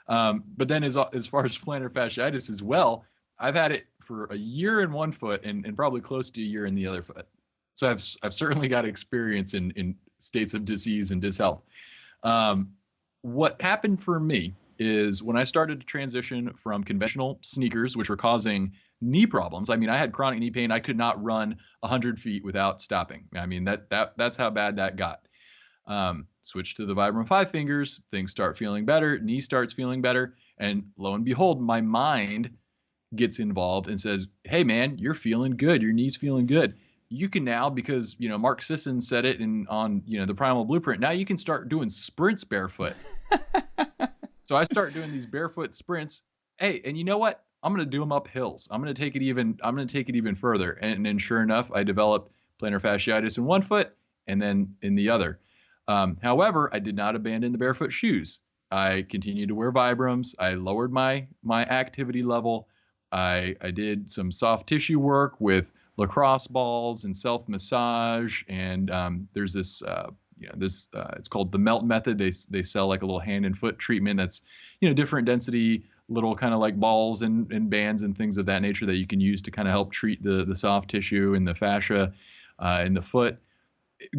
But then as far as plantar fasciitis as well, I've had it for a year in one foot and probably close to a year in the other foot. So I've certainly got experience in states of disease and dishealth. What happened for me is when I started to transition from conventional sneakers, which were causing knee problems. I mean, I had chronic knee pain. I could not run 100 feet without stopping. I mean, that's how bad that got. Switch to the Vibram 5 fingers, things start feeling better, knee starts feeling better, and lo and behold, my mind gets involved and says, hey man, you're feeling good, your knee's feeling good. You can now, because Mark Sisson said it on the Primal Blueprint, now you can start doing sprints barefoot. So I start doing these barefoot sprints. Hey, and you know what? I'm going to do them up hills. I'm going to take it even further. And then sure enough, I developed plantar fasciitis in one foot and then in the other. However, I did not abandon the barefoot shoes. I continued to wear Vibrams. I lowered my activity level. I did some soft tissue work with lacrosse balls and self-massage. And there's this, it's called the melt method. They sell like a little hand and foot treatment that's, different density, little kind of like balls and bands and things of that nature that you can use to kind of help treat the soft tissue and the fascia in the foot.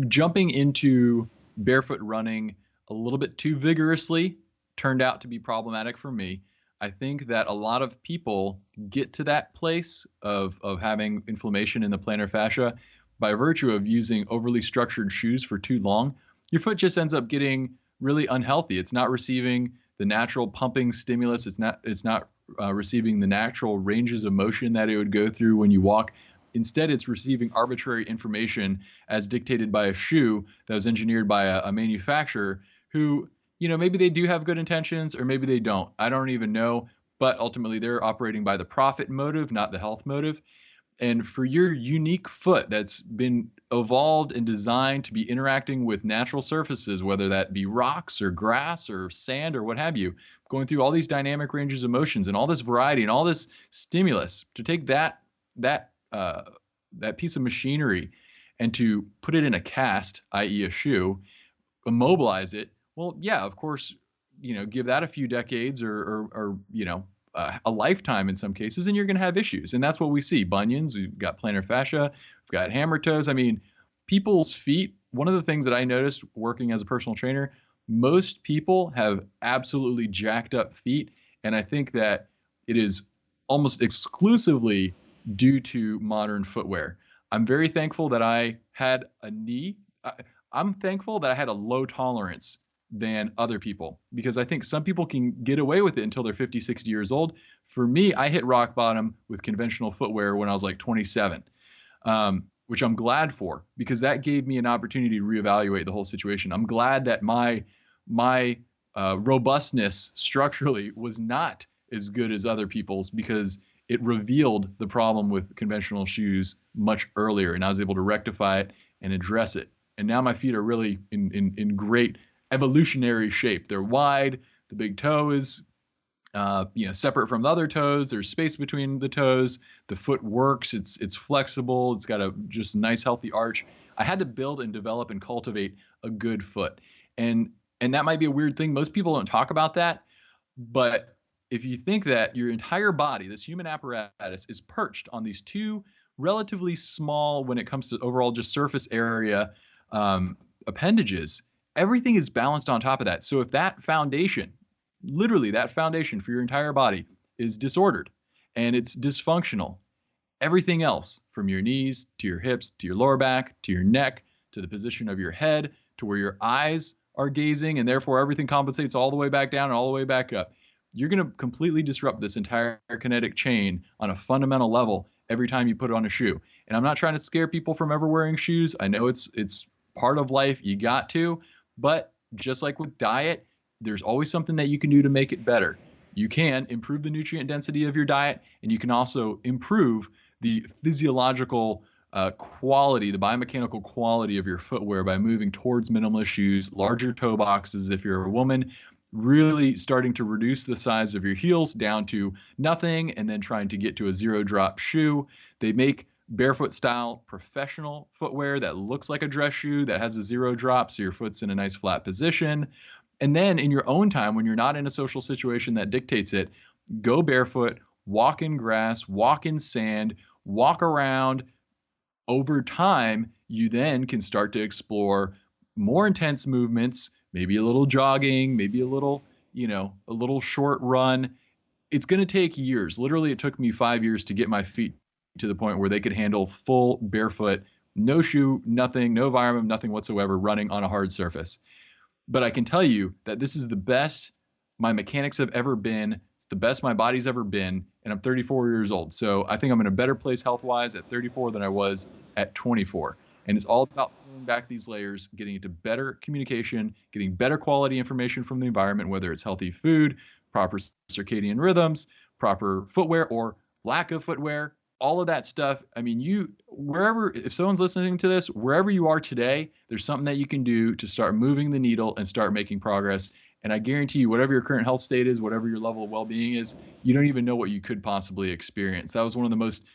Jumping into barefoot running a little bit too vigorously turned out to be problematic for me. I think that a lot of people get to that place of having inflammation in the plantar fascia by virtue of using overly structured shoes for too long. Your foot just ends up getting really unhealthy. It's not receiving the natural pumping stimulus. It's not receiving the natural ranges of motion that it would go through when you walk. Instead, it's receiving arbitrary information as dictated by a shoe that was engineered by a manufacturer who, maybe they do have good intentions or maybe they don't. I don't even know. But ultimately, they're operating by the profit motive, not the health motive. And for your unique foot that's been evolved and designed to be interacting with natural surfaces, whether that be rocks or grass or sand or what have you, going through all these dynamic ranges of motions and all this variety and all this stimulus, to take that piece of machinery and to put it in a cast, i.e. a shoe, immobilize it, well, yeah, of course, give that a few decades or a lifetime in some cases, and you're going to have issues. And that's what we see. Bunions, we've got plantar fascia, we've got hammer toes. I mean, people's feet, one of the things that I noticed working as a personal trainer, most people have absolutely jacked up feet. And I think that it is almost exclusively due to modern footwear. I'm very thankful that I had I'm thankful that I had a low tolerance than other people, because I think some people can get away with it until they're 50, 60 years old. For me, I hit rock bottom with conventional footwear when I was like 27, which I'm glad for, because that gave me an opportunity to reevaluate the whole situation. I'm glad that my robustness structurally was not as good as other people's, because it revealed the problem with conventional shoes much earlier, and I was able to rectify it and address it. And now my feet are really in great evolutionary shape. They're wide. The big toe is separate from the other toes. There's space between the toes. The foot works. It's flexible. It's got a just nice healthy arch. I had to build and develop and cultivate a good foot. And that might be a weird thing. Most people don't talk about that. But if you think that your entire body, this human apparatus, is perched on these two relatively small, when it comes to overall just surface area appendages, everything is balanced on top of that. So if that foundation, literally that foundation for your entire body, is disordered and it's dysfunctional, everything else from your knees to your hips to your lower back to your neck to the position of your head to where your eyes are gazing, and therefore everything compensates all the way back down and all the way back up. You're going to completely disrupt this entire kinetic chain on a fundamental level every time you put on a shoe. And I'm not trying to scare people from ever wearing shoes. I know it's part of life. You got to, but just like with diet, there's always something that you can do to make it better. You can improve the nutrient density of your diet, and you can also improve the physiological quality, the biomechanical quality of your footwear by moving towards minimalist shoes, larger toe boxes if you're a woman, really starting to reduce the size of your heels down to nothing, and then trying to get to a zero drop shoe. They make barefoot style professional footwear that looks like a dress shoe that has a zero drop, so your foot's in a nice flat position. And then in your own time, when you're not in a social situation that dictates it, go barefoot, walk in grass, walk in sand, walk around. Over time, you then can start to explore more intense movements, maybe a little jogging, maybe a little short run. It's going to take years. Literally, it took me 5 years to get my feet to the point where they could handle full barefoot, no shoe, nothing, no environment, nothing whatsoever, running on a hard surface. But I can tell you that this is the best my mechanics have ever been. It's the best my body's ever been. And I'm 34 years old. So I think I'm in a better place health-wise at 34 than I was at 24. And it's all about pulling back these layers, getting into better communication, getting better quality information from the environment, whether it's healthy food, proper circadian rhythms, proper footwear or lack of footwear, all of that stuff. I mean, if someone's listening to this, wherever you are today, there's something that you can do to start moving the needle and start making progress. And I guarantee you, whatever your current health state is, whatever your level of well-being is, you don't even know what you could possibly experience. That was one of the most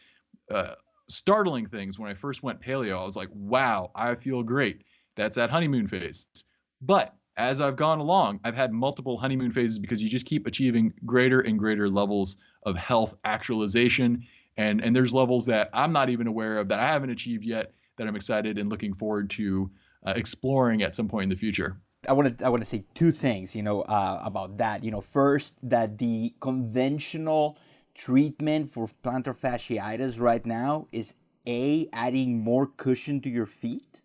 startling things when I first went paleo. I was like, wow, I feel great. That's that honeymoon phase. But as I've gone along, I've had multiple honeymoon phases because you just keep achieving greater and greater levels of health actualization. And there's levels that I'm not even aware of that I haven't achieved yet that I'm excited and looking forward to exploring at some point in the future. I want to say two things, about that. First, that the conventional treatment for plantar fasciitis right now is adding more cushion to your feet.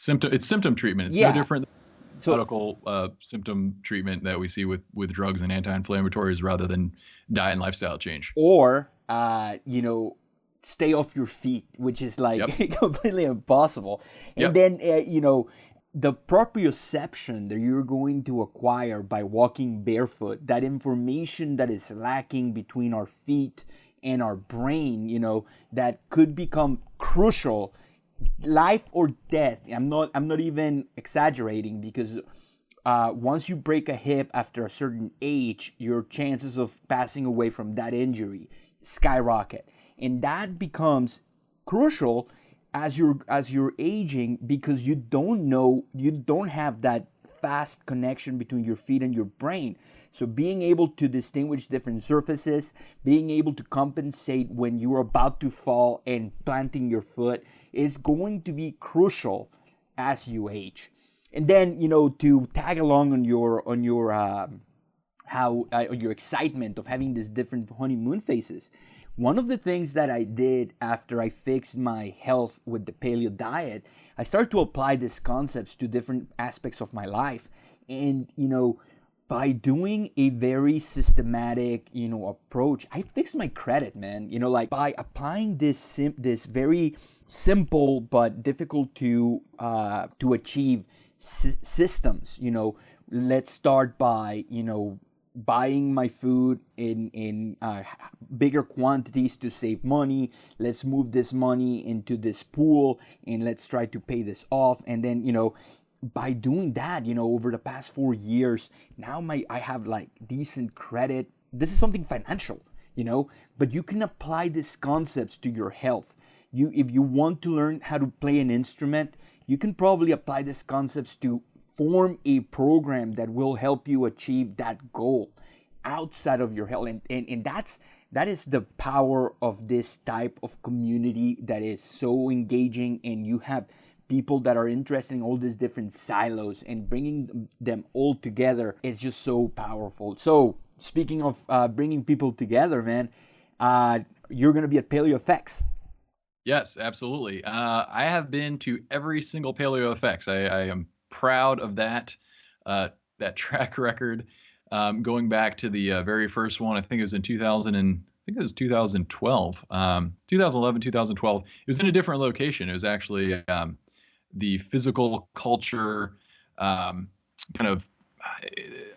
It's symptom treatment. It's no different than medical symptom treatment that we see with drugs and anti-inflammatories rather than diet and lifestyle change. Or stay off your feet, which is completely impossible. And then the proprioception that you're going to acquire by walking barefoot, that information that is lacking between our feet and our brain, that could become crucial, life or death. I'm not even exaggerating, because once you break a hip after a certain age, your chances of passing away from that injury skyrocket. And that becomes crucial as you're aging, because you don't have that fast connection between your feet and your brain. So being able to distinguish different surfaces, being able to compensate when you're about to fall and planting your foot is going to be crucial as you age. And then, to tag along on your excitement of having these different honeymoon phases. One of the things that I did after I fixed my health with the paleo diet, I started to apply these concepts to different aspects of my life. And, by doing a very systematic, approach, I fixed my credit, man. By applying this very simple but difficult to achieve systems. Let's start by, buying my food in bigger quantities to save money. Let's move this money into this pool and let's try to pay this off. And then, by doing that, over the past 4 years, now I have like decent credit. This is something financial, but you can apply these concepts to your health. If you want to learn how to play an instrument, you can probably apply these concepts to form a program that will help you achieve that goal outside of your health. And that is the power of this type of community that is so engaging, and you have people that are interested in all these different silos, and bringing them all together is just so powerful. So speaking of bringing people together, man, you're going to be at PaleoFX. Yes, absolutely. I have been to every single PaleoFX. I am proud of that track record, going back to the very first one. I think it was in 2012, 2011, 2012. It was in a different location. It was actually the physical culture kind of,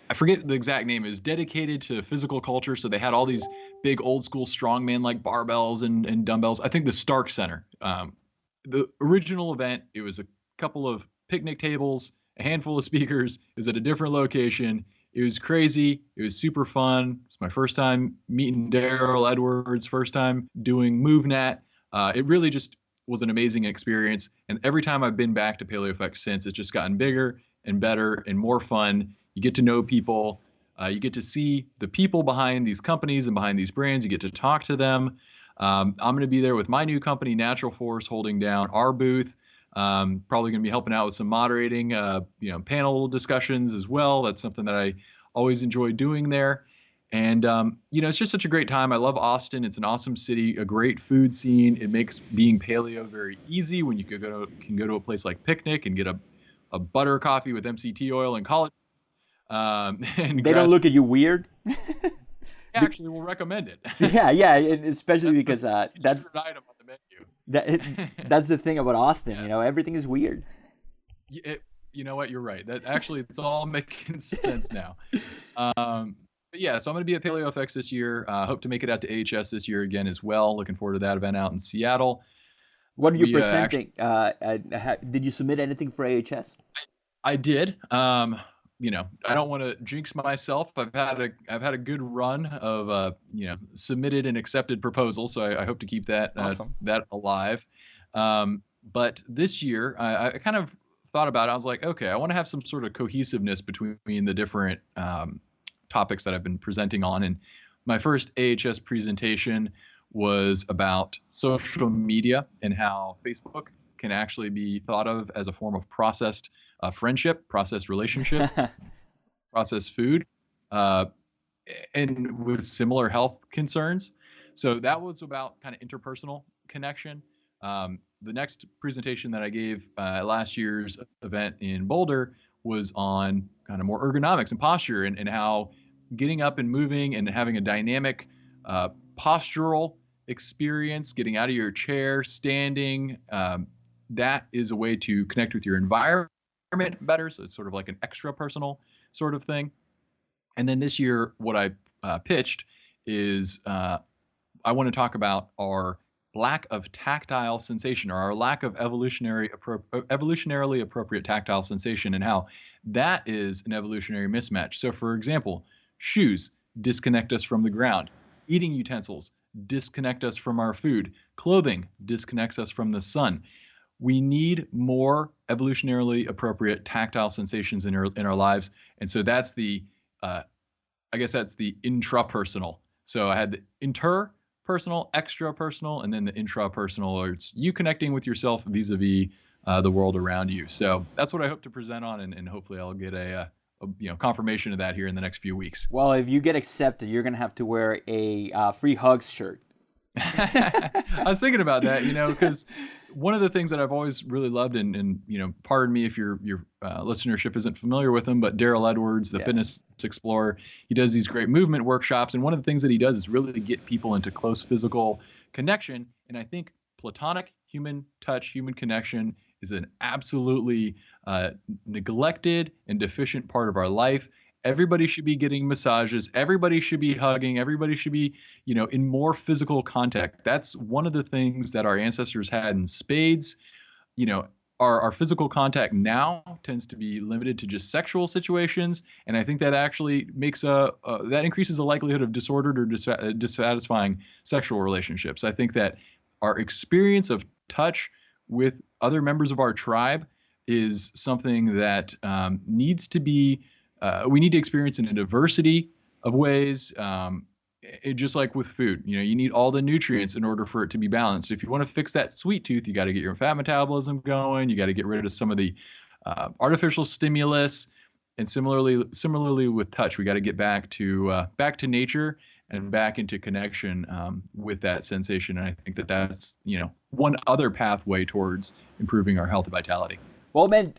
I forget the exact name. It was dedicated to physical culture. So they had all these big old school strongman like barbells and dumbbells. I think the Stark Center, the original event, it was a couple of picnic tables, a handful of speakers. It was at a different location. It was crazy. It was super fun. It's my first time meeting Daryl Edwards, first time doing MoveNet. It really just was an amazing experience. And every time I've been back to PaleoFX since, it's just gotten bigger and better and more fun. You get to know people. You get to see the people behind these companies and behind these brands. You get to talk to them. I'm going to be there with my new company, Natural Force, holding down our booth. Probably going to be helping out with some moderating, panel discussions as well. That's something that I always enjoy doing there. And, it's just such a great time. I love Austin. It's an awesome city, a great food scene. It makes being paleo very easy when you can go to a place like Picnic and get a butter coffee with MCT oil and collagen. And they don't look at you weird. Actually, we'll recommend it. yeah, especially because that's an item on the menu. That's the thing about Austin. Yeah. Everything is weird. You know what? You're right. That actually, it's all making sense now. But yeah, so I'm going to be at PaleoFX this year. Hope to make it out to AHS this year again as well. Looking forward to that event out in Seattle. What are you presenting? Did you submit anything for AHS? I did. I don't want to jinx myself. I've had a good run of submitted and accepted proposals, so I hope to keep that awesome. That alive. But this year, I kind of thought about it. I was like, okay, I want to have some sort of cohesiveness between the different topics that I've been presenting on. And my first AHS presentation was about social media and how Facebook can actually be thought of as a form of processed friendship, processed relationship, processed food, and with similar health concerns. So that was about kind of interpersonal connection. The next presentation that I gave at last year's event in Boulder was on kind of more ergonomics and posture, and how getting up and moving and having a dynamic postural experience, getting out of your chair, standing, that is a way to connect with your environment better. So it's sort of like an extra personal sort of thing. And then this year, what I pitched is I want to talk about our lack of tactile sensation, or our lack of evolutionarily appropriate tactile sensation, and how that is an evolutionary mismatch. So for example, shoes disconnect us from the ground. Eating utensils disconnect us from our food. Clothing disconnects us from the sun. We need more evolutionarily appropriate tactile sensations in our lives. And so that's the intrapersonal. So I had the interpersonal, extrapersonal, and then the intrapersonal, or it's you connecting with yourself vis-a-vis the world around you. So that's what I hope to present on, and hopefully I'll get a confirmation of that here in the next few weeks. Well, if you get accepted, you're gonna have to wear a free hugs shirt. I was thinking about that, because one of the things that I've always really loved, and pardon me if your listenership isn't familiar with him, but Daryl Edwards, the fitness explorer, he does these great movement workshops, and one of the things that he does is really get people into close physical connection. And I think platonic human touch, human connection is an absolutely neglected and deficient part of our life. Everybody should be getting massages. Everybody should be hugging. Everybody should be, in more physical contact. That's one of the things that our ancestors had in spades. Our physical contact now tends to be limited to just sexual situations, and I think that actually makes that increases the likelihood of disordered or dissatisfying sexual relationships. I think that our experience of touch with other members of our tribe is something that needs to be we need to experience in a diversity of ways. Just like with food, you need all the nutrients in order for it to be balanced. If you want to fix that sweet tooth, you got to get your fat metabolism going. You got to get rid of some of the artificial stimulus. And similarly with touch, we got to get back to nature and back into connection with that sensation. And I think that that's one other pathway towards improving our health and vitality. Well, man,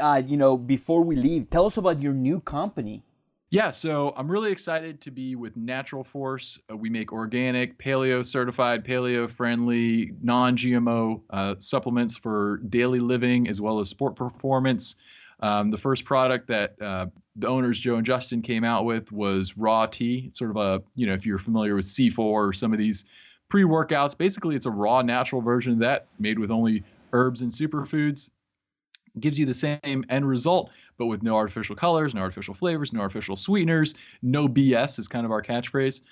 before we leave, tell us about your new company. Yeah, so I'm really excited to be with Natural Force. We make organic, paleo certified, paleo friendly, non-GMO supplements for daily living as well as sport performance. The first product that the owners, Joe and Justin, came out with was raw tea. It's sort of a, if you're familiar with C4 or some of these pre-workouts, basically it's a raw natural version of that made with only herbs and superfoods. Gives you the same end result, but with no artificial colors, no artificial flavors, no artificial sweeteners, no BS is kind of our catchphrase.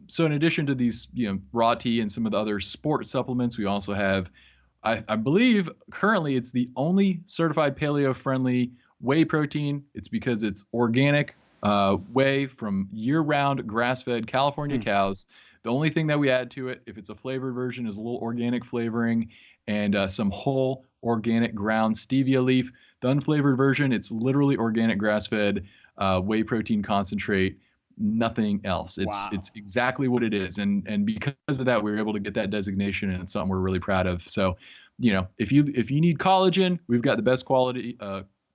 So in addition to these, raw tea and some of the other sport supplements, we also have, I believe currently it's the only certified paleo-friendly whey protein. It's because it's organic whey from year-round grass-fed California cows. The only thing that we add to it, if it's a flavored version, is a little organic flavoring and some whole organic ground stevia leaf. The unflavored version, it's literally organic grass-fed whey protein concentrate, nothing else. It's exactly what it is. And because of that, we were able to get that designation, and it's something we're really proud of. So, if you need collagen, we've got the best quality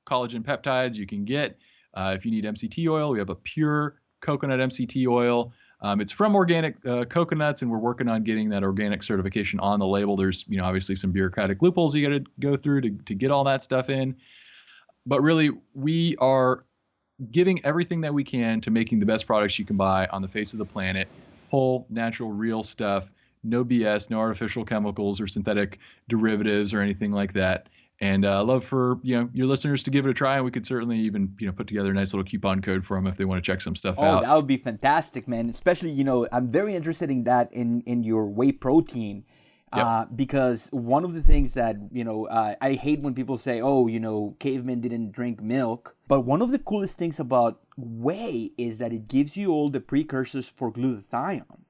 collagen peptides you can get. If you need MCT oil, we have a pure coconut MCT oil. It's from organic coconuts, and we're working on getting that organic certification on the label. There's, obviously some bureaucratic loopholes you got to go through to get all that stuff in. But really, we are giving everything that we can to making the best products you can buy on the face of the planet. Whole, natural, real stuff. No BS, no artificial chemicals or synthetic derivatives or anything like that. And I'd love for your listeners to give it a try, and we could certainly even put together a nice little coupon code for them if they want to check some stuff out. Oh, that would be fantastic, man. Especially I'm very interested in that in your whey protein, because one of the things that I hate when people say, cavemen didn't drink milk, but one of the coolest things about whey is that it gives you all the precursors for glutathione.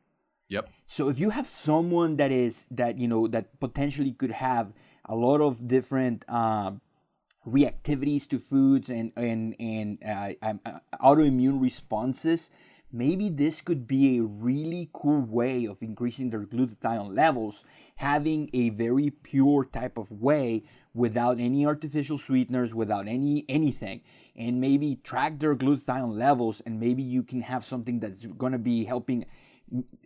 Yep. So if you have someone that potentially could have a lot of different reactivities to foods and autoimmune responses, maybe this could be a really cool way of increasing their glutathione levels, having a very pure type of whey without any artificial sweeteners, without anything, and maybe track their glutathione levels, and maybe you can have something that's going to be helping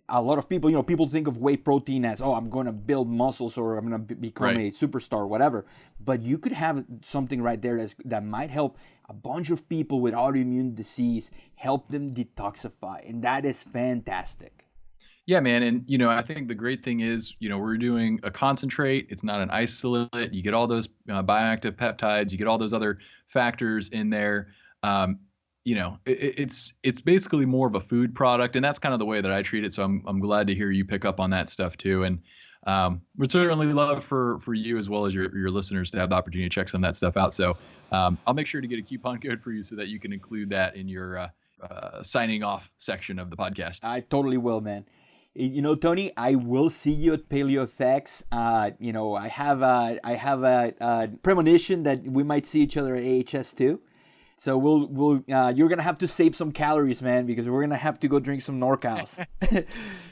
a lot of people. People think of whey protein as, I'm going to build muscles or I'm going to become a superstar or whatever. But you could have something right there that might help a bunch of people with autoimmune disease, help them detoxify. And that is fantastic. Yeah, man. And, I think the great thing is, we're doing a concentrate. It's not an isolate. You get all those bioactive peptides. You get all those other factors in there. It's basically more of a food product, and that's kind of the way that I treat it. So I'm glad to hear you pick up on that stuff too. And we'd certainly love for you as well as your listeners to have the opportunity to check some of that stuff out. So I'll make sure to get a coupon code for you so that you can include that in your signing off section of the podcast. I totally will, man. Tony, I will see you at PaleoFX. I have a premonition that we might see each other at AHS too. So you're gonna have to save some calories, man, because we're gonna have to go drink some NorCals.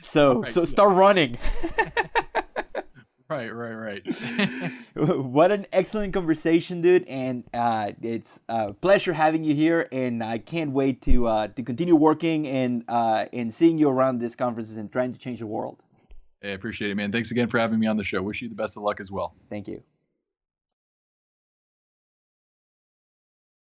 So start running. Right. What an excellent conversation, dude, and it's a pleasure having you here, and I can't wait to continue working and seeing you around these conferences and trying to change the world. Hey, I appreciate it, man. Thanks again for having me on the show. Wish you the best of luck as well. Thank you.